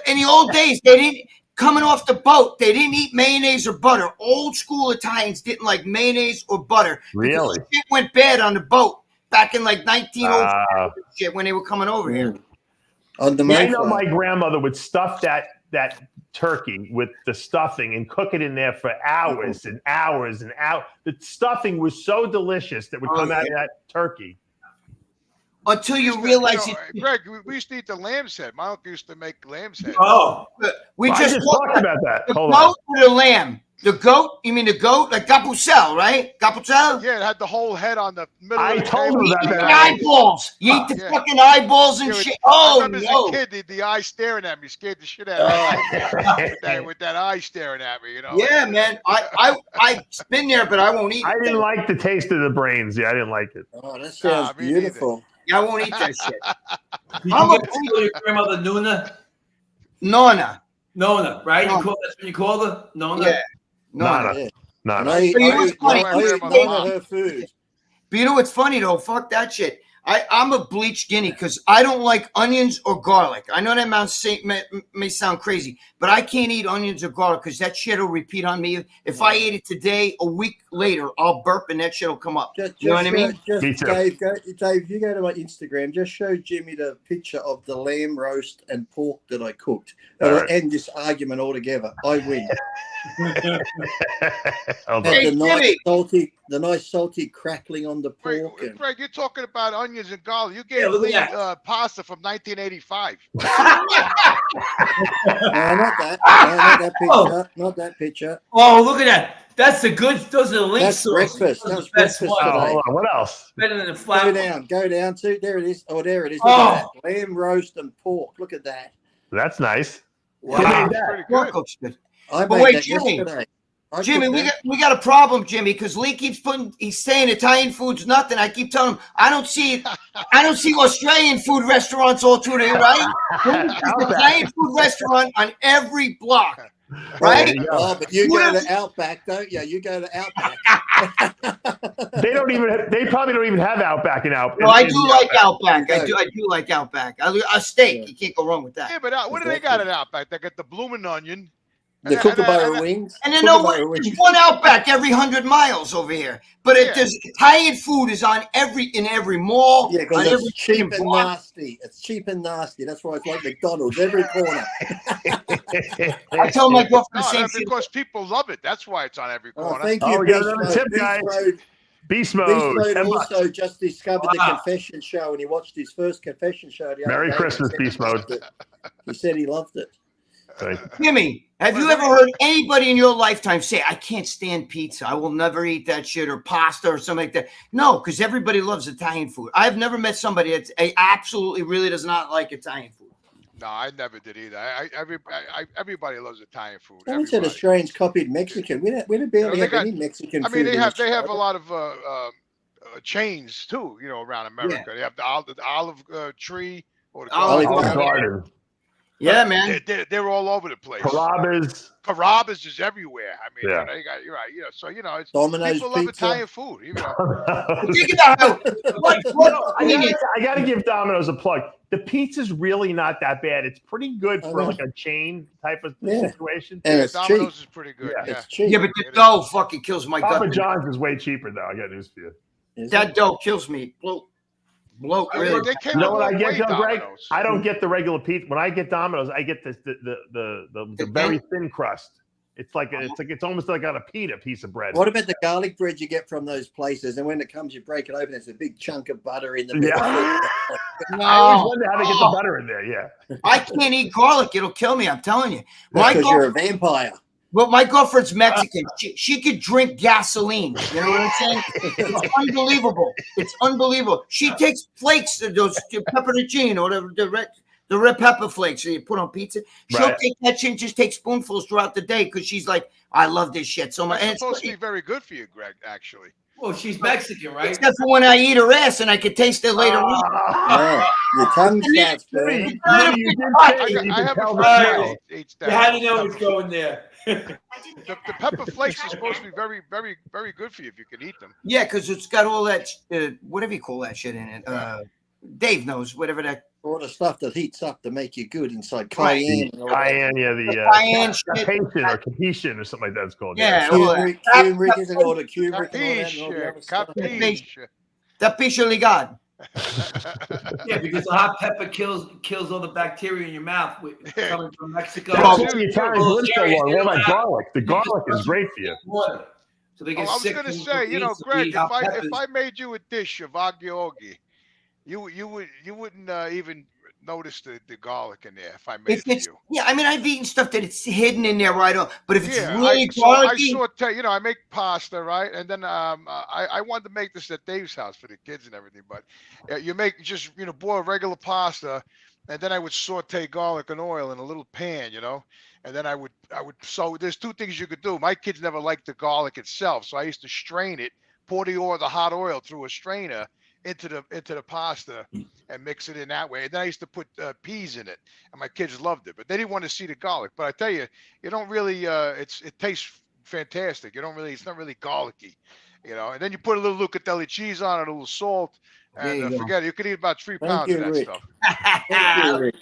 In the old days, they didn't coming off the boat. They didn't eat mayonnaise or butter. Old school Italians didn't like mayonnaise or butter. Really? Shit went bad on the boat back in like 1905 shit when they were coming over here. On the I know my grandmother would stuff that that turkey with the stuffing and cook it in there for hours and hours and hours. The stuffing was so delicious that would come out of that turkey. Until you realize it. Greg, we used to eat the lamb's head. My uncle used to make lamb's head. Oh, We I just talked about that. the Hold on. goat or the lamb. The goat? You mean the goat? Like Capucel, right? Capucel? Yeah, it had the whole head on the middle I of the told table. him You about eat the that. eyeballs. You eat the Yeah. fucking eyeballs and Yeah, shit. I Oh, remember no. as a kid, the eye staring at me scared the shit out of me. with that eye staring at me, you know. Yeah, man. I've been there, but I won't eat I it. didn't like the taste of the brains. Yeah, I didn't like it. Oh, that sounds me neither. beautiful. I won't eat that shit. did I'm you a get to call your grandmother Nona? Nona. Nona, right? Nona. That's what you call her? Nona? Yeah. Nona. Nada. Yeah. Nada. And I eat, But you know I what's eat, funny? I eat My none mom. of her food. But you know what's funny though? Fuck that shit. I'm a bleached guinea because I don't like onions or garlic. I know that may sound crazy, but I can't eat onions or garlic because that shit will repeat on me. If I ate it today, a week later, I'll burp and that shit will come up. You know what I mean? Me too. Dave, Dave, you go to my Instagram. Just show Jimmy the picture of the lamb roast and pork that I cooked. All It'll right. end this argument altogether. I win. Hold on. Hey, The nice salty crackling on the Greg, pork. And, Greg, you're talking about onions and garlic. You Yeah, gave look Lee at that. pasta from 1985. no, not that. No, not that picture. Not that picture. Oh, look at that. That's the good. Those are the links. That's breakfast. Those are That was the best breakfast ones. Oh, today. hold on. What else? Better than the Go flat one. down. Go down to there. It is. Oh, there it is. Oh. Look at that. Lamb roast and pork. Look at that. That's nice. Wow. Who made That's that? pretty Pork good. looks good. I But made wait, that Jimmy. yesterday. I Jimmy, cooked that. we got a problem, Jimmy, because Lee keeps he's saying Italian food's nothing. I keep telling him I don't see Australian food restaurants all through there, right? There's an Italian food restaurant on every block, right? There you go. Oh, but you What go else- to Outback, don't you? You go to Outback. They probably don't even have Outback in Outback. No, I do like Outback. I Okay. do like Outback. A steak, Yeah. you can't go wrong with that. Yeah, but what do they got at Outback? They got the blooming onion. The And- Kookaburra and- wings. And then Kookaburra there's wings. one Outback every 100 miles over here. But Yeah. there's Italian food is on in every mall. Yeah, because on it's every cheap fucking and block. nasty. It's cheap and nasty. That's why it's like McDonald's every corner. I tell my girlfriend the No, same that's shit. because people love it. That's why it's on every Oh, corner. thank Oh, you, we got Beast another Mode. tip, Beast guys. Mode. Beast Beast mode. Mode 10 also bucks. just discovered the Wow. confession show, and he watched his first confession show the other Merry day. Christmas, Beast Mode. He said he loved it. Right. Jimmy, have you ever heard anybody in your lifetime say, I can't stand pizza. I will never eat that shit or pasta or something like that? No, because everybody loves Italian food. I've never met somebody that absolutely really does not like Italian food. No, I never did either. Everybody loves Italian food. Someone said Everybody. Australians copied Mexican. We don't barely they have got- any Mexican I food. mean, they in have Australia. a lot of chains too. You know, around America. They have the olive tree or the Olive Olive Garden. Garden. Yeah, man. They're all over the place. Carrabba's. Carrabba's is everywhere. I mean, Yeah. you're right. You know, so it's Domino's people love pizza. Italian food. You know. Think about how I gotta give Domino's a plug. The pizza's really not that bad. It's pretty good I for know. Uh-huh. like like a chain type of Yeah. situation. And it's Domino's cheap. is pretty good. Yeah. Yeah. It's cheap. Yeah, but the dough fucking kills my Papa gut. John's is way cheaper though. I got news for you. Is That it? dough kills me. Bloat, I mean, really. they came You know a what I long get, way, though, Greg? Domino's. I don't get the regular pizza. When I get Domino's, I get the very thin crust. It's almost like on a pita piece of bread. What about the garlic bread you get from those places? And when it comes, you break it open. There's a big chunk of butter in the middle. Yeah. No. I always wonder how they get the butter in there. Yeah. I can't eat garlic. It'll kill me. I'm telling you. Because you're a vampire. Well, my girlfriend's Mexican. She could drink gasoline. You know what I'm saying? It's unbelievable. It's unbelievable. She takes flakes, those pepperoncino, or the red pepper flakes that you put on pizza. She'll Right. take that shit and just take spoonfuls throughout the day because she's like, I love this shit so much. And It's supposed to be very good for you, Greg. Actually. Well, she's Mexican, right? except for when I eat her ass and I can taste it later on. Yeah. Your tongue starts Jimmy, burning. Jimmy, you did say you I can have a tell friend the that smell. eats You had to that. know it's going there. The pepper flakes are supposed to be very, very, very good for you if you can eat them. Yeah, because it's got all that, whatever you call that shit in it. Dave knows, whatever that All the stuff that heats up to make you good inside Right. cayenne. and all that. Cayenne, yeah, cayenne shit. Capation or Capation or something like that. It's called. Yeah, all that. Turmeric, isn't all the turmeric and all that, and all the Capiche, other stuff. capiche. That piece of ligado. Yeah, because the hot pepper kills all the bacteria in your mouth coming from Mexico. That's why the Italians live so long. All that garlic. The garlic is great for you. So they Oh, get I was sick gonna from say, you know, eating Greg, hot if peppers. I made you a dish of aglio-olgi, you wouldn't even notice the garlic in there if I made it for you. Yeah, I mean, I've eaten stuff that it's hidden in there right on, but if it's Yeah, really I garlicky, saute, you know, I make pasta, right? And then I wanted to make this at Dave's house for the kids and everything, but you make just, you know, boil regular pasta, and then I would saute garlic and oil in a little pan, you know, and then I would so there's two things you could do. My kids never liked the garlic itself, so I used to strain it, pour the hot oil through a strainer into the pasta and mix it in that way. And then I used to put peas in it, and my kids loved it, but they didn't want to see the garlic. But I tell you, you don't really, it tastes fantastic. You don't really, it's not really garlicky, you know. And then you put a little Lucatelli cheese on it, a little salt, and forget it. You could eat about 3 pounds of that stuff. Thank you, Rick.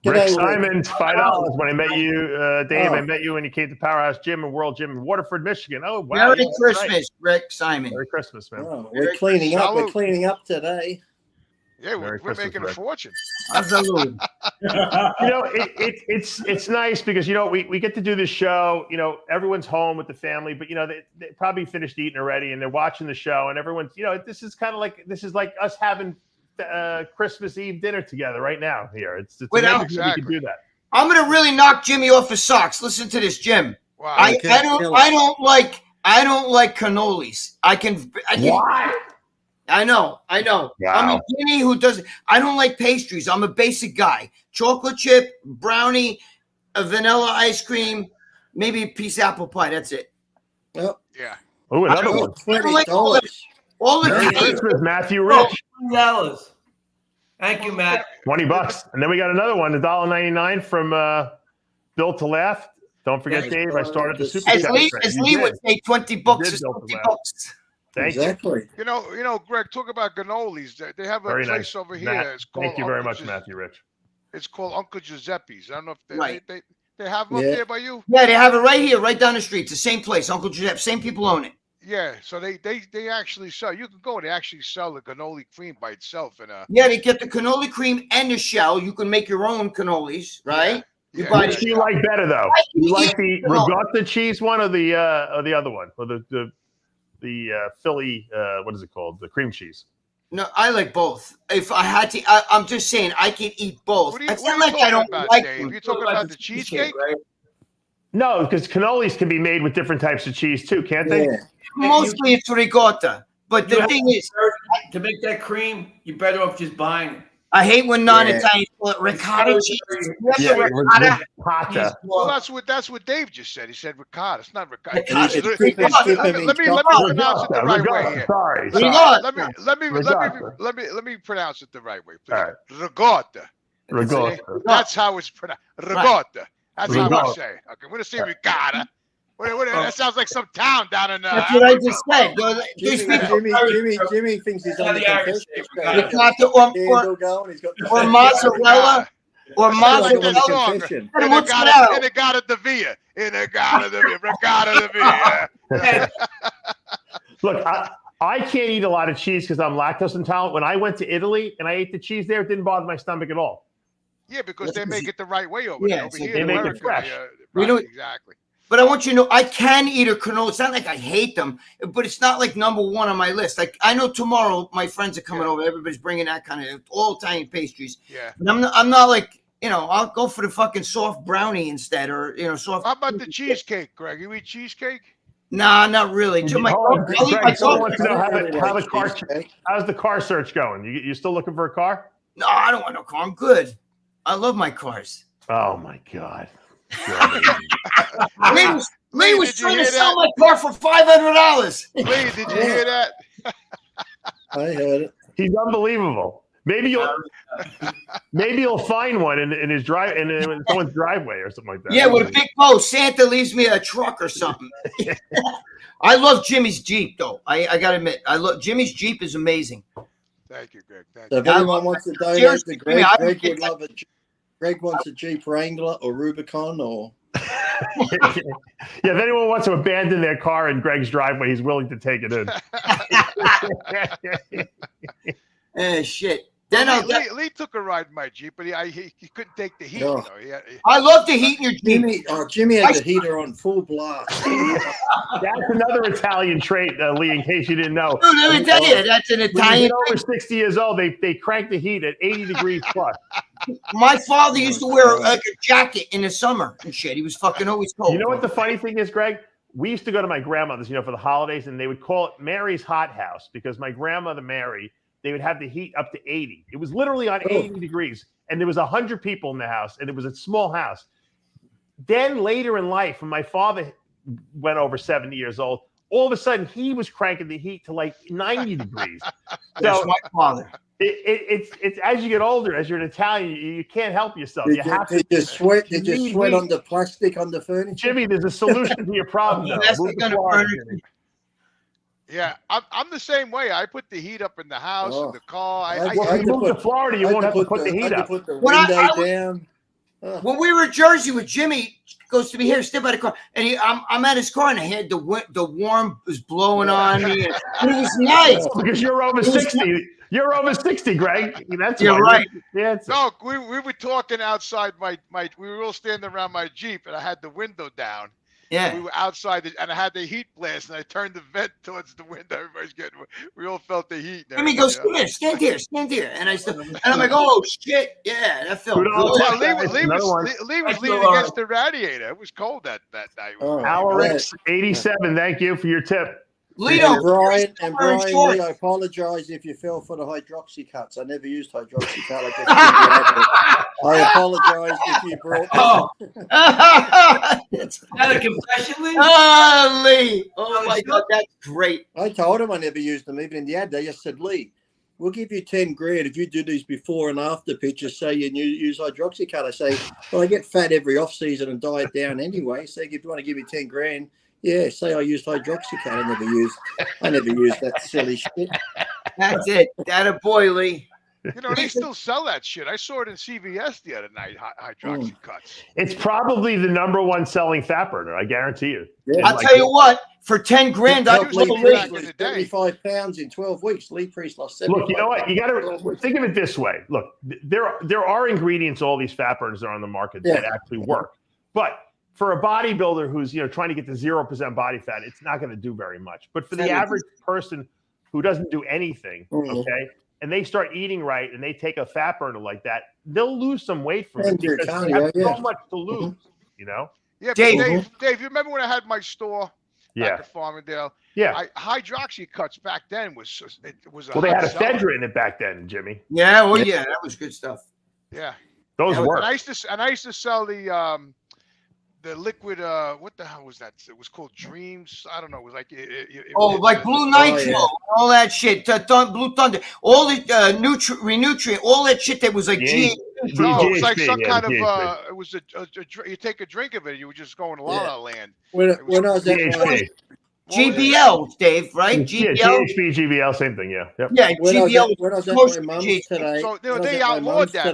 Rick G'day, Rick. Simons, $5 when I met you, Dave. I met you when you came to Powerhouse Gym and World Gym in Waterford, Michigan. Oh, wow. Merry yeah, that's Christmas, right. Rick Simon. Merry Christmas, man. Oh, we're cleaning up. We're cleaning up today. Yeah, Merry we're Christmas, making a Rick. fortune. Absolutely. You know, it's nice because, you know, we get to do this show, you know, everyone's home with the family, but, you know, they probably finished eating already and they're watching the show and everyone's, you know, this is like us having Christmas Eve dinner together right now here. It's amazing that we can do that. I'm gonna really knock Jimmy off his socks. Listen to this, Jim. Wow. I don't like cannolis. Why? I know. Wow. I'm a guinea who doesn't. I don't like pastries. I'm a basic guy. Chocolate chip, brownie, a vanilla ice cream, maybe a piece of apple pie. That's it. Oh, Yeah. Oh, another one. $20. All the Merry time. Christmas, Matthew Rich. $2. Thank you, Matt. $20. And then we got another one, $1.99 from Bill to Laugh. Don't forget, Yes. Dave, I started the super As chat. Lee would say, 20 bucks did is build 20 the bucks. Thank you. Exactly. You know, Greg, talk about cannolis. They have a Very place nice. over Matt, here. It's called thank you very Uncle much, Matthew Rich. It's called Uncle Giuseppe's. I don't know if Right. they have them up Yeah. there by you. Yeah, they have it right here, right down the street. It's the same place, Uncle Giuseppe. Same people own it. Yeah, so they actually sell. You can go. They actually sell the cannoli cream by itself, and Yeah, they get the cannoli cream and the shell. You can make your own cannolis, right? You buy Which do you like better, though? You like the ricotta cheese one or the other one, or the Philly what is it called? The cream cheese. No, I like both. If I had to, I'm just saying I can eat both. What are you, It's what not are you like I talking don't about, like Dave? them. You're talking about the cheesecake? right? No, because cannolis can be made with different types of cheese too, can't they? Yeah. Mostly it's ricotta. But the thing is, To make that cream, you're better off just buying it. I hate when non-Italians call it ricotta cheese. Yeah, Ricotta. ricotta. Well, that's what Dave just said. He said ricotta. It's not ricotta. It's Let chicken, me pronounce it the right way here. Sorry. Ricotta. Let me pronounce it the right way, please. All right. Ricotta. Ricotta. That's how it's pronounced. Ricotta. That's how I Ricotta. say. Okay, we're gonna say ricotta. That sounds like some town down in. That's what I just said. These people, Jimmy thinks he's on the Irish confession. ricotta Candle going. He's got or mozzarella or Like on the mozzarella. confession. And mozzarella. In the Gata de Via. Ricotta de Via. Look, I can't eat a lot of cheese because I'm lactose intolerant. When I went to Italy and I ate the cheese there, it didn't bother my stomach at all. Yeah, because they make it the right way over there. Over so here, they in make it America, fresh. You know- Exactly. But I want you to know, I can eat a canola. It's not like I hate them, but it's not like number one on my list. Like I know tomorrow my friends are coming over. Everybody's bringing that kind of all Italian pastries. Yeah. But I'm not like, I'll go for the fucking soft brownie instead, or soft. How about the cheesecake, Greg? You eat cheesecake? Nah, not really. Greg, someone wants to know how's the car search going? You still looking for a car? No, I don't want no car. I'm good. I love my cars. Oh my God. Lee was did you trying to hear sell that? my car for $500. Lee, did you hear that? I heard it. He's unbelievable. Maybe you'll find one in his in someone's driveway or something like that. Yeah, with a big post. Santa leaves me a truck or something. I love Jimmy's Jeep, though. I gotta admit, I love Jimmy's Jeep is amazing. Thank you, Greg. Thank So you. if anyone wants to donate Seriously, to Greg, I Greg would would love it. Greg wants a Jeep Wrangler or Rubicon or. Yeah, if anyone wants to abandon their car in Greg's driveway, he's willing to take it in. Shit. Then Lee took a ride in my Jeep, but he couldn't take the heat. Oh. You know? I love the heat in your Jeep. Jimmy had the heater on full blast. That's another Italian trait, Lee, in case you didn't know. Dude, let me tell you, that's an When you Italian get over thing. 60 years old, they crank the heat at 80 degrees plus. My father used to wear like a jacket in the summer and shit. He was fucking always cold. You know what the funny thing is, Greg? We used to go to my grandmother's, for the holidays, and they would call it Mary's Hot House because my grandmother, Mary, they would have the heat up to 80. It was literally on 80 degrees, and there was 100 people in the house, and it was a small house. Then later in life, when my father went over 70 years old, all of a sudden he was cranking the heat to like 90 degrees. That's my father. It's as you get older, as you're an Italian, you can't help yourself. Did you sweat on the plastic on the furniture? Jimmy, there's a solution to your problem, though. Move to Florida, Jimmy. Yeah, I'm the same way. I put the heat up in the house, in the car. If you move to Florida, you won't have to put the heat up. Put the window down. When we were in Jersey with Jimmy, goes to me here, step by the car, and I'm at his car, and I had the warm was blowing on me. And it was nice because you're over 60. You're over 60, Greg. That's You're right. Yeah. No, we were talking outside my. We were all standing around my Jeep, and I had the window down. Yeah. We were outside, and I had the heat blast, and I turned the vent towards the window. Everybody's getting. We all felt the heat. Jimmy goes, "Come here, stand here," and I'm like, "Oh shit, yeah, that felt good." Well, Lee was leaning against the radiator. It was cold that night. Alex, 87. Thank you for your tip. Leo, Brian, Lee, I apologize if you fell for the hydroxy cuts. I never used hydroxy cut. I apologize if you brought. Is that a confession, Lee? Oh, Lee! Oh my God, that's great. I told him I never used them. Even in the ad, they just said, Lee, we'll give you 10 grand if you do these before and after pictures. Say you use hydroxy cut. I say, well, I get fat every off season and diet down anyway. So if you want to give me 10 grand. Yeah, say I used hydroxycut. I never used that silly shit. That's it. That a boy, Lee. They still sell that shit. I saw it in CVS the other night. Hydroxy cuts. It's probably the #1 selling fat burner. I guarantee you. Yeah. I'll tell you what. For 10 grand, I was Lee 35 pounds in 12 weeks. Lee Priest lost 7. Look, you know what? You got to think of it this way. Look, there are ingredients. All these fat burners that are on the market that actually work, but for a bodybuilder who's trying to get to 0% body fat, it's not going to do very much. But for the average person who doesn't do anything, okay, and they start eating right and they take a fat burner like that, they'll lose some weight from it because they have so much to lose. Yeah, Dave, you remember when I had my store back at Farmingdale? Yeah. Hydroxy cuts back then was well, they had ephedra in it back then, Jimmy. Yeah, well, yeah, that was good stuff. Yeah, those work. And I used to sell the liquid, what the hell was that? It was called Dreams. I don't know. It was like like Blue Nitro, all that shit. Blue Thunder, all the Renutrient, all that shit that was like GHB. No, it was like some kind of. It was you take a drink of it, you were just going to La La Land. When I was at GBL, Dave, right? GBL, GHB, GBL, same thing. Yeah. Yep. Yeah, GBL. When I was at my mum's today, so they outlawed that.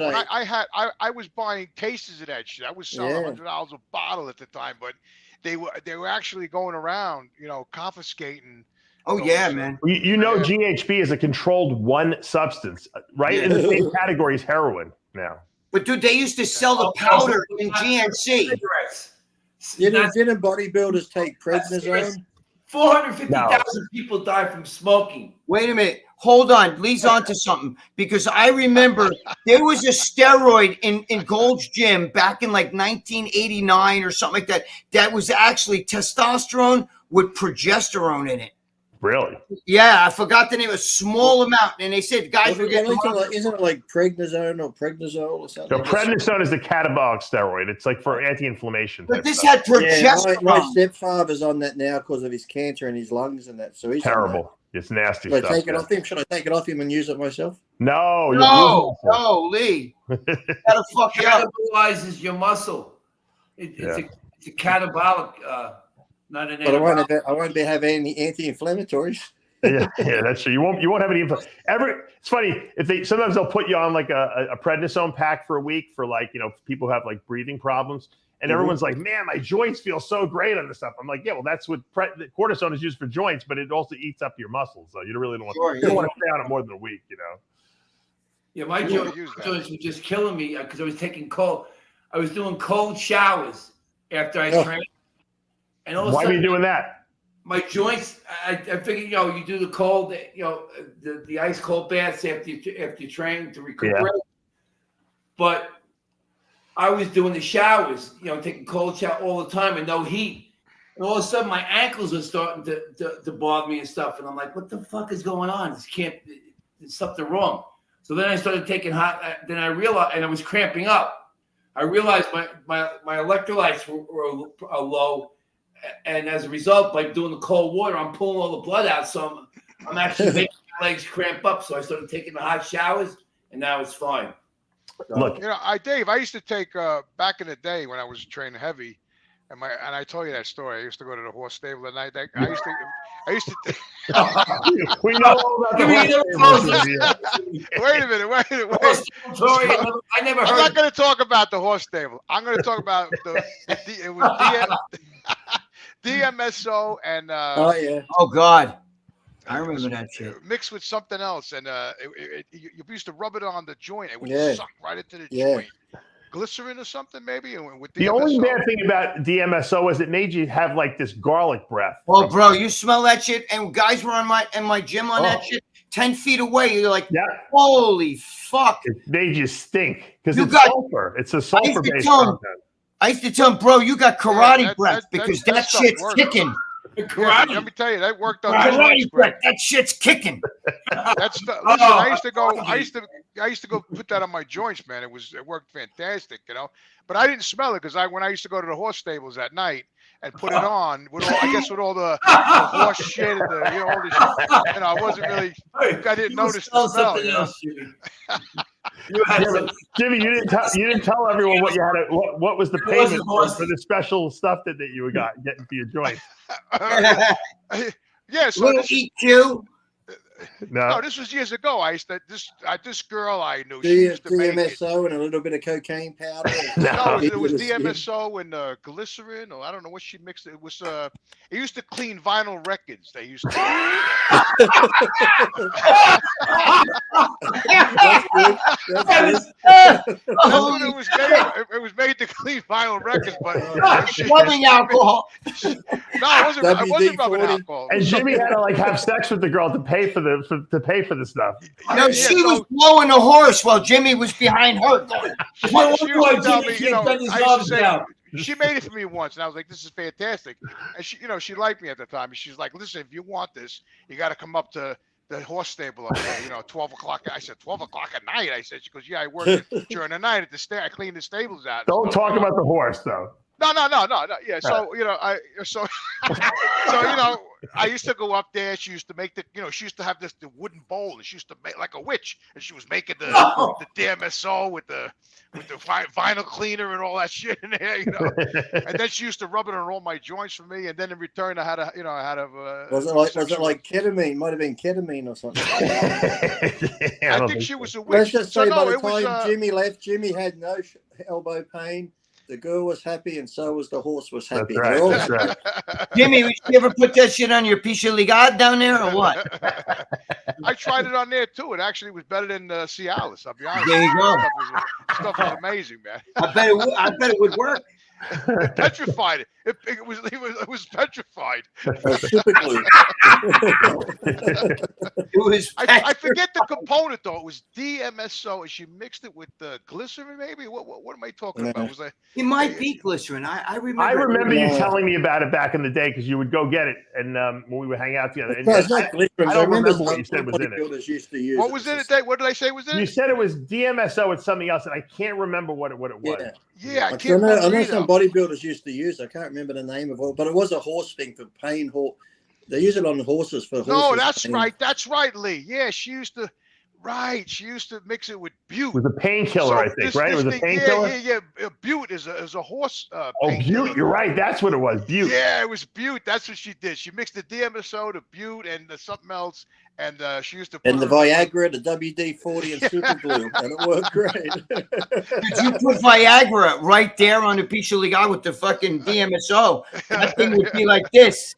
I was buying cases of that shit. I was selling $100 a bottle at the time, but they were actually going around, confiscating. Oh yeah, man. GHB is a controlled one substance, right? In the same category as heroin now. But dude, they used to sell the powder in GNC. Didn't bodybuilders take prednisone? 450,000 people die from smoking. Wait a minute. Hold on. Lee's on to something. Because I remember there was a steroid in Gold's Gym back in like 1989 or something like that. That was actually testosterone with progesterone in it. Really? Yeah, I forgot the name. A small amount. And they said guys were getting... Isn't it like prednisone or prednisol or something? So prednisone is the catabolic steroid. It's like for anti-inflammation. But this had progesterone. My stepfather's on that now because of his cancer in his lungs and that. So he's terrible. It's nasty stuff. Should I take it off him and use it myself? No, Lee. That'll fuck you up. Cannibalizes your muscle. It's a catabolic... not an. But I won't be having any anti-inflammatories. yeah, that's true. You won't have any info. It's funny sometimes they'll put you on like a prednisone pack for a week for like people who have like breathing problems, and everyone's like, man, my joints feel so great on this stuff. I'm like, yeah, well, that's what cortisone is used for joints, but it also eats up your muscles, so you really don't want to stay on it more than a week, Yeah, my Yeah, joints use that. were just killing me because I was taking cold. I was doing cold showers after I trained, and all of a Why were sudden you doing that? my joints. I figured, you do the cold, the ice cold baths after you train to recuperate. Yeah. But I was doing the showers, taking cold shower all the time and no heat. And all of a sudden, my ankles are starting to bother me and stuff. And I'm like, what the fuck is going on? There's something wrong. So then I started taking hot. Then I realized, and I was cramping up. I realized my electrolytes are low. And as a result, by doing the cold water, I'm pulling all the blood out. So I'm actually making my legs cramp up. So I started taking the hot showers, and now it's fine. So, Look, Dave, I used to take back in the day when I was training heavy, and I told you that story. I used to go to the horse stable at night. I used to. we know all about the horse stable. Wait a minute. I never heard. I'm not going to talk about the horse stable. I'm going to talk about it was DMSO and Oh God, I remember that shit. Mixed with something else, and you used to rub it on the joint. It would suck right into the joint. Glycerin or something, maybe. And with The only bad thing about DMSO is it made you have like this garlic breath. Oh, bro, you smell that shit? And guys were in my gym on that shit. 10 feet away, you're like, holy fuck! It made you stink because You it's sulfur. It's a sulfur-based content. I used to tell him, bro, you got karate breath because that shit's kicking. Karate. Let me tell you, that worked out. That shit's kicking. Listen, I used to go put that on my joints, man. It worked fantastic, But I didn't smell it because when I used to go to the horse stables at night and put it on with all the horse shit and all this shit. I wasn't really. I didn't notice the smell. Jimmy, you didn't tell everyone what you had. What was the payment for the special stuff that you got getting for your joints? Yeah, so EQ. No, this was years ago. This girl I knew. She used to DMSO and a little bit of cocaine powder. No, it was DMSO and glycerin, or I don't know what she mixed. It was it used to clean vinyl records. They used to. That's good. That's what it was made. It was made to clean vinyl records, but rubbing alcohol. No, it wasn't rubbing alcohol. And Jimmy had to have sex with the girl to pay for the stuff. No, she was blowing a horse while Jimmy was behind her. Going, she used to tell me, I used to say, she made it for me once, and I was like, "This is fantastic." And she liked me at the time. And she's like, "Listen, if you want this, you got to come up to the horse stable up there, 12 o'clock." I said, 12 o'clock at night? I said, she goes, "Yeah, I work during the night at the I clean the stables out." Don't talk about the horse, though. No. Yeah. So, I used to go up there. She used to make she used to have the wooden bowl, and she used to make like a witch, and she was making the DMSO with the vinyl cleaner and all that shit in there, And then she used to rub it on all my joints for me, and then in return, I had a. Was it like ketamine? Might have been ketamine or something. I think she was a witch. Let's just say by the time Jimmy left, Jimmy had no elbow pain. The girl was happy, and so was the horse was happy. That's right. Jimmy, would you ever put that shit on your piece of legat down there, or what? I tried it on there too. It actually was better than Cialis. I'll be honest. There you go. Stuff was amazing, man. I bet it would work. It petrified it. It was petrified. Super glue. I forget the component though. It was DMSO, and she mixed it with glycerin. Maybe what am I talking about? Was it might be glycerin. I remember. I remember you telling me about it back in the day because you would go get it, and when we would hang out together. And It's not glycerin. I don't remember what you said was in it. Used to use what was in it? What did I say was in it? You said it was DMSO with something else, and I can't remember what it was. Yeah, I know some bodybuilders used to use. I can't remember the name of it, but it was a horse thing for pain. They use it on horses for horses. No, that's right. That's right, Lee. Yeah, she used to. Right, she used to mix it with bute. It was a painkiller, I think. Right, it was a painkiller. Yeah. Bute is a horse. Bute. You're right. That's what it was. Bute. Yeah, it was bute. That's what she did. She mixed the DMSO, the bute, and something else, and she used to. And the Viagra, the WD-40, and super glue, and it worked great. Did you put Viagra right there on the piece of legat with the fucking DMSO? That thing would be like this.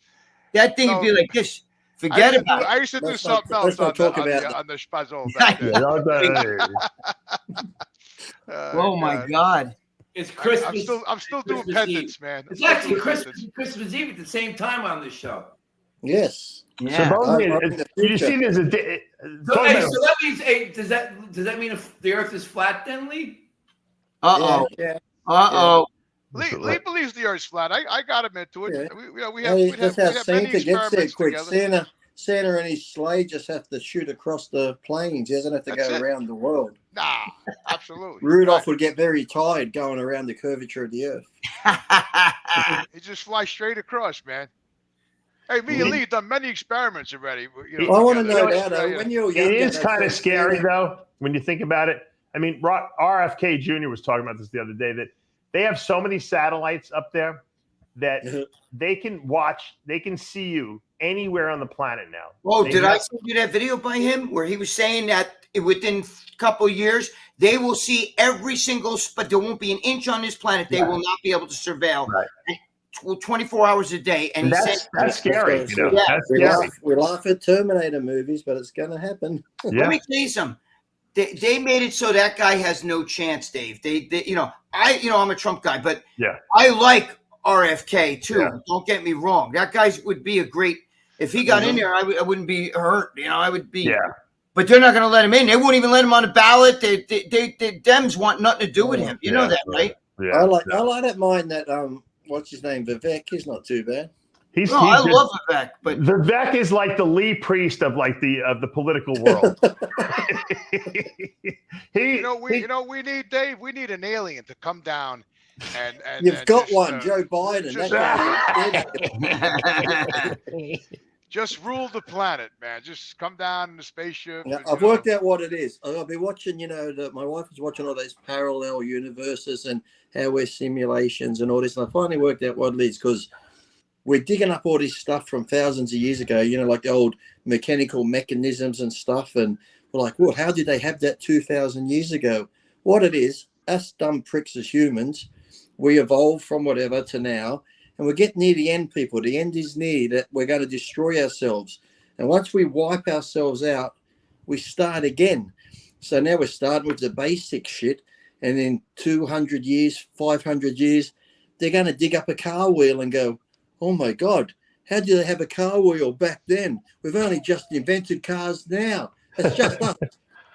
That thing would be like this. Forget about it. I used to do Let's not- something let's else not talk on about the, that. on the Spazol back then. Oh my God. It's Christmas. I'm still doing Christmas pendants, Eve. man. I'm It's still actually doing pendants. Christmas Eve at the same time on the show. Yes. Yeah. Supposedly, I'm in the did you future. see there's a So, talking about- that means, does that mean if the Earth is flat then, Lee? Uh-oh. Yeah. Uh-oh. Lee believes the Earth's flat. I got him into it. Yeah. We Hey, have that's how many Santa gets there experiments quick. together. Santa and his sleigh just have to shoot across the plains. He doesn't have to That's go it. around the world. Nah, absolutely. Rudolph would get very tired going around the curvature of the earth. He just flies straight across, man. Hey, me and Lee done many experiments already. I want to together. know now, though, when you were younger, It is they kind of said scary, Santa- though, when you think about it. I mean, RFK Jr. was talking about this the other day, that they have so many satellites up there that they can see you anywhere on the planet now. Oh, They did have- I send you that video by him where he was saying that within a couple of years, they will see every single spot. There won't be an inch on this planet they will not be able to surveil. Right. 24 hours a day. And he said, That's scary. You know? Yeah. That's We scary. we laugh at Terminator movies, but it's going to happen. Yeah. let me tell you something. They made it so that guy has no chance, Dave. I'm a Trump guy, but Yeah. I like RFK too. Yeah. Don't get me wrong. That guy would be a great. If he got in there, I wouldn't be hurt. I would be. Yeah. But they're not going to let him in. They won't even let him on the ballot. The Dems want nothing to do with him. You know that, right? Yeah. I don't mind that. What's his name? Vivek. He's not too bad. He's, No, he's I just- love Vivek, but Vivek is like the Lee Priest of the political world. We need Dave. We need an alien to come down and You've got just, one, Joe Biden. just- That guy's just rule the planet, man. Just come down in the spaceship. Now, and, I've worked out what it is. I'll be watching, my wife is watching all those parallel universes and how we're simulations and all this. And I finally worked out what it is because we're digging up all this stuff from thousands of years ago, like the old mechanical mechanisms and stuff. And we're like, well, how did they have that 2,000 years ago? What it is, us dumb pricks as humans, we evolved from whatever to now. And we're getting near the end, people. The end is near, that we're going to destroy ourselves. And once we wipe ourselves out, we start again. So now we're starting with the basic shit. And in 200 years, 500 years, they're going to dig up a car wheel and go, oh my God, how did they have a car wheel back then? We've only just invented cars now. It's just us.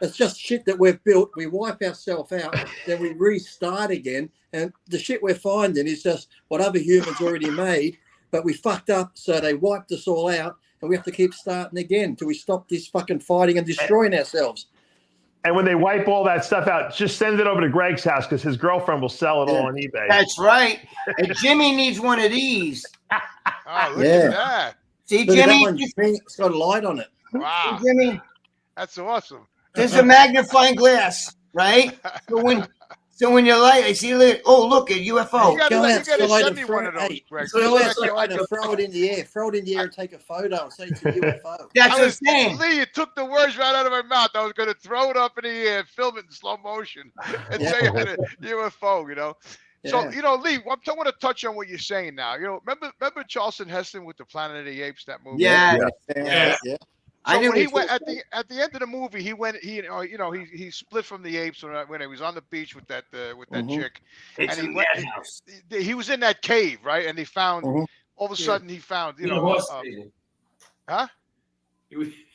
It's just shit that we've built. We wipe ourselves out, then we restart again. And the shit we're finding is just what other humans already made, but we fucked up. So they wiped us all out and we have to keep starting again till we stop this fucking fighting and destroying ourselves. And when they wipe all that stuff out, just send it over to Greg's house because his girlfriend will sell it all on eBay. that's right. And Jimmy needs one of these. Oh, look Yeah. at that! See, Look at that Jimmy, one, Jimmy. It's got a light on it. Wow, Jimmy, that's awesome. there's a magnifying glass, right? So when you light, I see, look, a UFO. You gotta Go send outside me and one of throw- those, Greg. Go Just like outside and throw it in the air. Throw it in the air and take a photo and say it's a UFO. That's what I'm saying. Lee, you took the words right out of my mouth. I was going to throw it up in the air, film it in slow motion, and say I had a UFO. So, Yeah. Lee, I want to touch on what you're saying now. Remember Charleston Heston with the Planet of the Apes, that movie? Yeah. Yeah. I So knew when he he went at the end of the movie, he split from the apes when he was on the beach with that chick, It's and a he went. madhouse. He was in that cave, right? And he found all of a sudden he found In a horse stable. huh?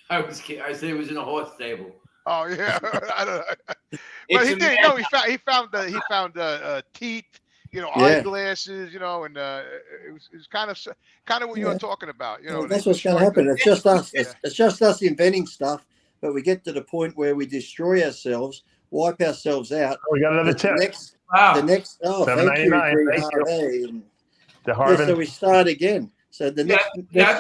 I said it was in a horse stable. Oh yeah, I don't know. But It's he a did. No, madhouse. he found teeth, eyeglasses, and it was kind of what you were talking about. That's what's going to happen. It's just us. It's just us inventing stuff, but we get to the point where we destroy ourselves, wipe ourselves out. We got another tip. The next, thank you, $7.99. Thank you. Harvey. The Harvard. So we start again. So the next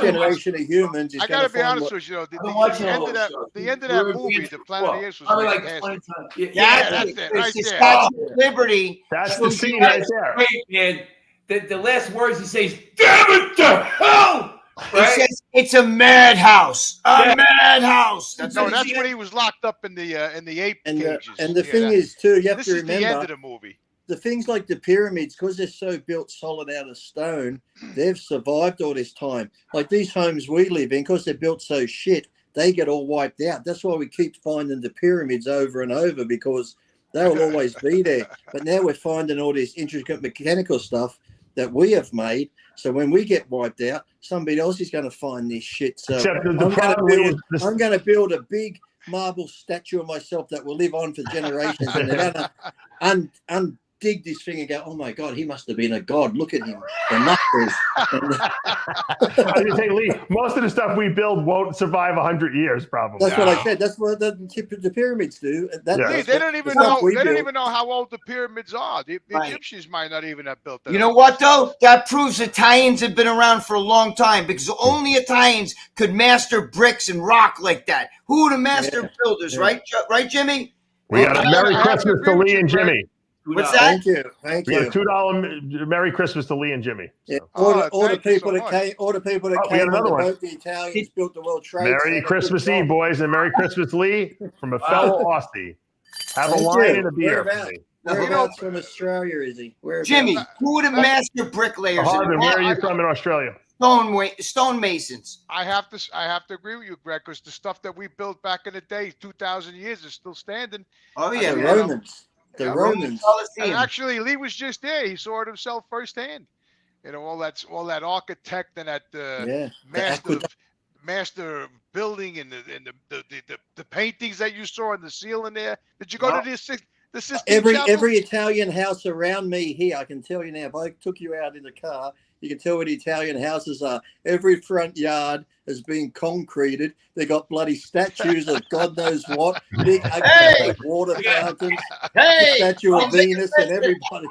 generation of humans is I going gotta to be find honest what, with you, I've been watching the all end of those that, shows. the end of that movie, the Planet of the Apes was Probably like fantastic. 20 times. Yeah, that's it, right It's the there. Statue of Liberty. That's the scene right there. Great, man. The last words he says, "Damn it to hell!" He Right? says it's a madhouse. A madhouse. That's No, what that's he when said. he was locked up in the ape and cages. the Yeah, thing is too, you have this to is the end remember of the movie. the things like the pyramids, because they're so built solid out of stone, they've survived all this time. Like these homes we live in, because they're built so shit, they get all wiped out. That's why we keep finding the pyramids over and over, because they will always be there. But now we're finding all this intricate mechanical stuff that we have made. So when we get wiped out, somebody else is going to find this shit. So Except the problem is I'm going to build a big marble statue of myself that will live on for generations, and they're going to dig this thing and go, oh my God, he must have been a god. Look at him, the muscles. I was gonna say, Lee, most of the stuff we build won't survive 100 years, probably. That's what I said. That's what the pyramids do. Lee, they don't even know. They don't even know how old the pyramids are. The Egyptians might not even have built them. You know what though? That proves Italians have been around for a long time, because only Italians could master bricks and rock like that. Who are the master builders, right? Right, Jimmy? We got a Merry Christmas to Lee and Jimmy. What's that? Thank you. Thank We got you. a $2 Merry Christmas to Lee and Jimmy. Yeah. So. All the people that came on the boat, the Italians built the World Trade Merry Center. Christmas Eve, boys, and Merry Christmas, Lee, from a fellow Aussie. Have a Thank wine you. and a beer. Whereabouts from Australia is he? Jimmy, who are the master bricklayers? Harvard, where are you from in Australia? Stone masons. I have to agree with you, Greg, because the stuff that we built back in the day, 2,000 years, is still standing. Oh yeah, the Romans. The Romans. And actually, Lee was just there. He saw it himself firsthand. You know, all that architect and that master building and the paintings that you saw in the ceiling there. Did you go to the Sistine Chapel? Every Italian house around me here, I can tell you now, if I took you out in the car, you can tell where the Italian houses are. Every front yard has been concreted. They got bloody statues of God knows what, big ugly water fountains, the statue of Venus and everybody.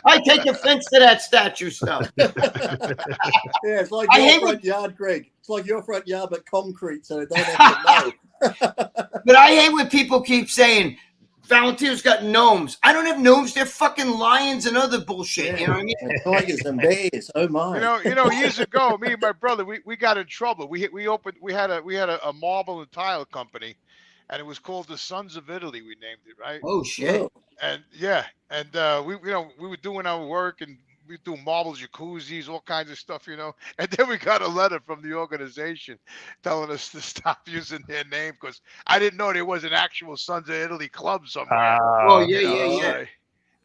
I take offense to that statue stuff. Yeah, it's like your front yard, Greg. It's like your front yard, but concrete, so they don't have to know. But I hate when people keep saying, Valentino's got gnomes. I don't have gnomes. They're fucking lions and other bullshit. You know what I mean? And tigers and bears. Oh my! You know, years ago, me and my brother, we got in trouble. We had a marble and tile company, and it was called the Sons of Italy. We named it, right? Oh shit! And we were doing our work, and we do marbles, jacuzzis, all kinds of stuff, you know. And then we got a letter from the organization telling us to stop using their name, because I didn't know there was an actual Sons of Italy club somewhere. Oh yeah.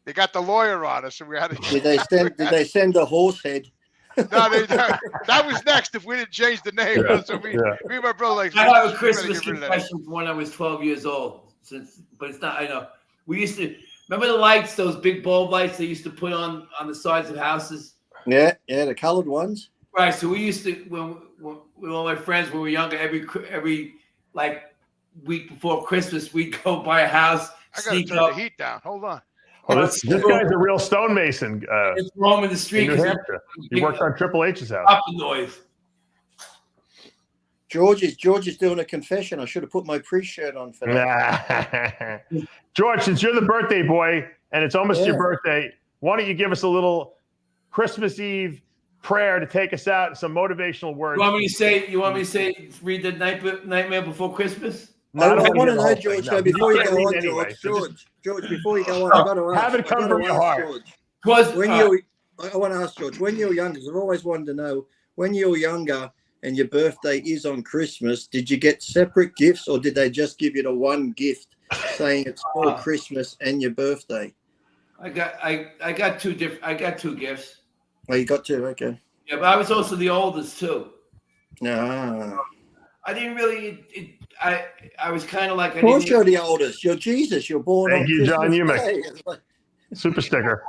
They got the lawyer on us, and we had to. Did they send a horse head? No, that was next if we didn't change the name. Yeah. So me and my brother I have a Christmas confession from when I was 12 years old. But it's not. I know we used to remember the lights, those big bulb lights they used to put on the sides of houses. Yeah, the colored ones. Right. So we used to when all my friends when we were younger, every like week before Christmas, we'd go buy a house. I gotta turn the heat down. Hold on. Well, this guy's a real stonemason. It's roaming the street. In New Hampshire. He worked on Triple H's house. Stop the noise. George is doing a confession. I should have put my pre-shirt on for that. George, since you're the birthday boy and it's almost your birthday, why don't you give us a little Christmas Eve prayer to take us out and some motivational words? You want me to say read the Nightmare Before Christmas? I want to know, George, before you go on, George, before you go on, I've got to ask. Have it come from your heart. I want to ask George, when you were younger, because I've always wanted to know, when you were younger and your birthday is on Christmas, did you get separate gifts, or did they just give you the one gift saying it's for Christmas and your birthday? I got two gifts. Oh, you got two, okay. Yeah, but I was also the oldest too. No. I didn't really. I was kind of like. Of course, you're the oldest. You're Jesus. You're born on Thank you, John Christmas Umick. Day. Super sticker.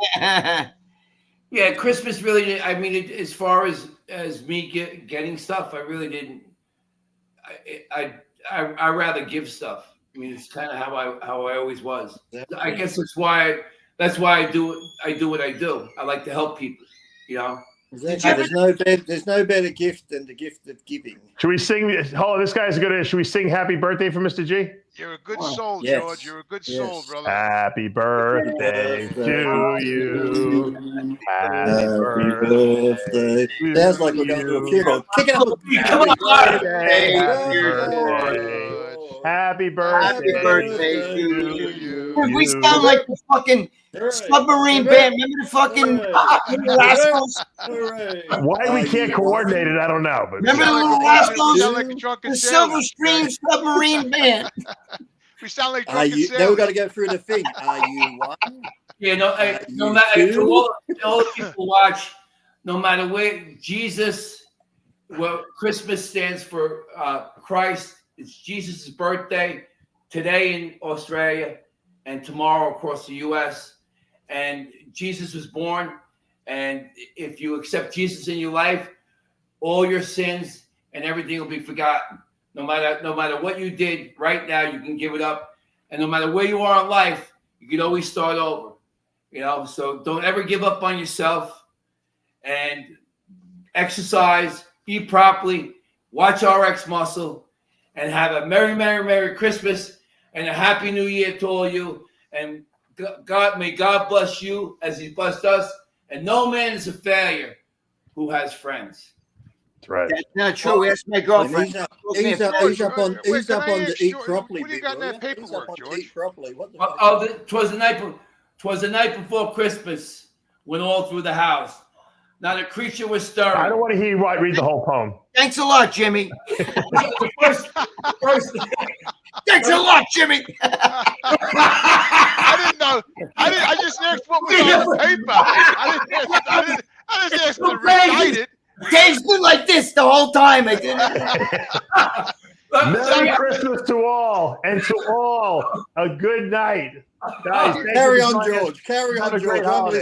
Yeah, Christmas really. I mean, as far as me getting stuff, I really didn't. I rather give stuff. I mean, it's kind of how I always was. I guess that's why I do what I do. I like to help people. You know. Exactly. There's no better gift than the gift of giving. Should we sing? Hold on, this guy's good. Should we sing Happy Birthday for Mr. G? You're a good soul, yes. George. You're a good soul, brother. Happy birthday to you. Happy birthday. Sounds like we're going to a funeral. Kick it up. Come on, Happy birthday. Happy birthday to you. We sound like the fucking submarine band. Remember the fucking Little Rascals? Why we can't coordinate it, I don't know. But Remember the Little sound Rascals? like a drunken The sailor. Silver Stream Submarine Band. We sound like Are drunken you? Now sailors. we got to go through the thing. Are you one? Yeah, no you matter too? all the people watch, no matter where Jesus, well, Christmas stands for Christ. It's Jesus' birthday today in Australia and tomorrow across the U.S. And Jesus was born. And if you accept Jesus in your life, all your sins and everything will be forgotten. No matter what you did right now, you can give it up. And no matter where you are in life, you can always start over. You know, so don't ever give up on yourself, and exercise, eat properly, watch RX Muscle, and have a Merry Christmas and a Happy New Year to all you. And may God bless you as He blessed us. And no man is a failure who has friends. that's right. That's not true. Ask my girlfriend. He's up on the eat George, properly. what do you got in that bit, He's up paperwork, on George? eat properly. What the fuck? Twas the night before Christmas, went all through the house. Not a creature was stirring. I don't want to hear you read the whole poem. Thanks a lot, Jimmy. First, Thanks a lot, Jimmy. I didn't know. I just asked what was on the paper. I didn't ask to recite it. Dave's been like this the whole time. I didn't. Merry Christmas to all, and to all a good night. Guys, thank Carry you for on, joining us. George. Carry Have on, a great George.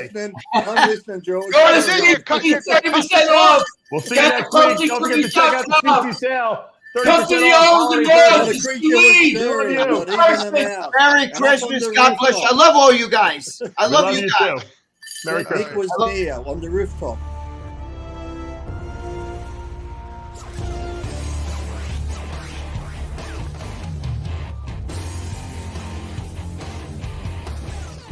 I'm holiday. listening, George. Go to see 30% off. We'll see you next week. Don't forget to check out the PC sale. Come to the 30% off O's and holiday Royals. sales. The creature was stirring, You. but even them out. Merry And up on Christmas. the God bless you. I rooftop. love all you guys. I We love you guys. too. Merry Nick Christmas. was there on the rooftop.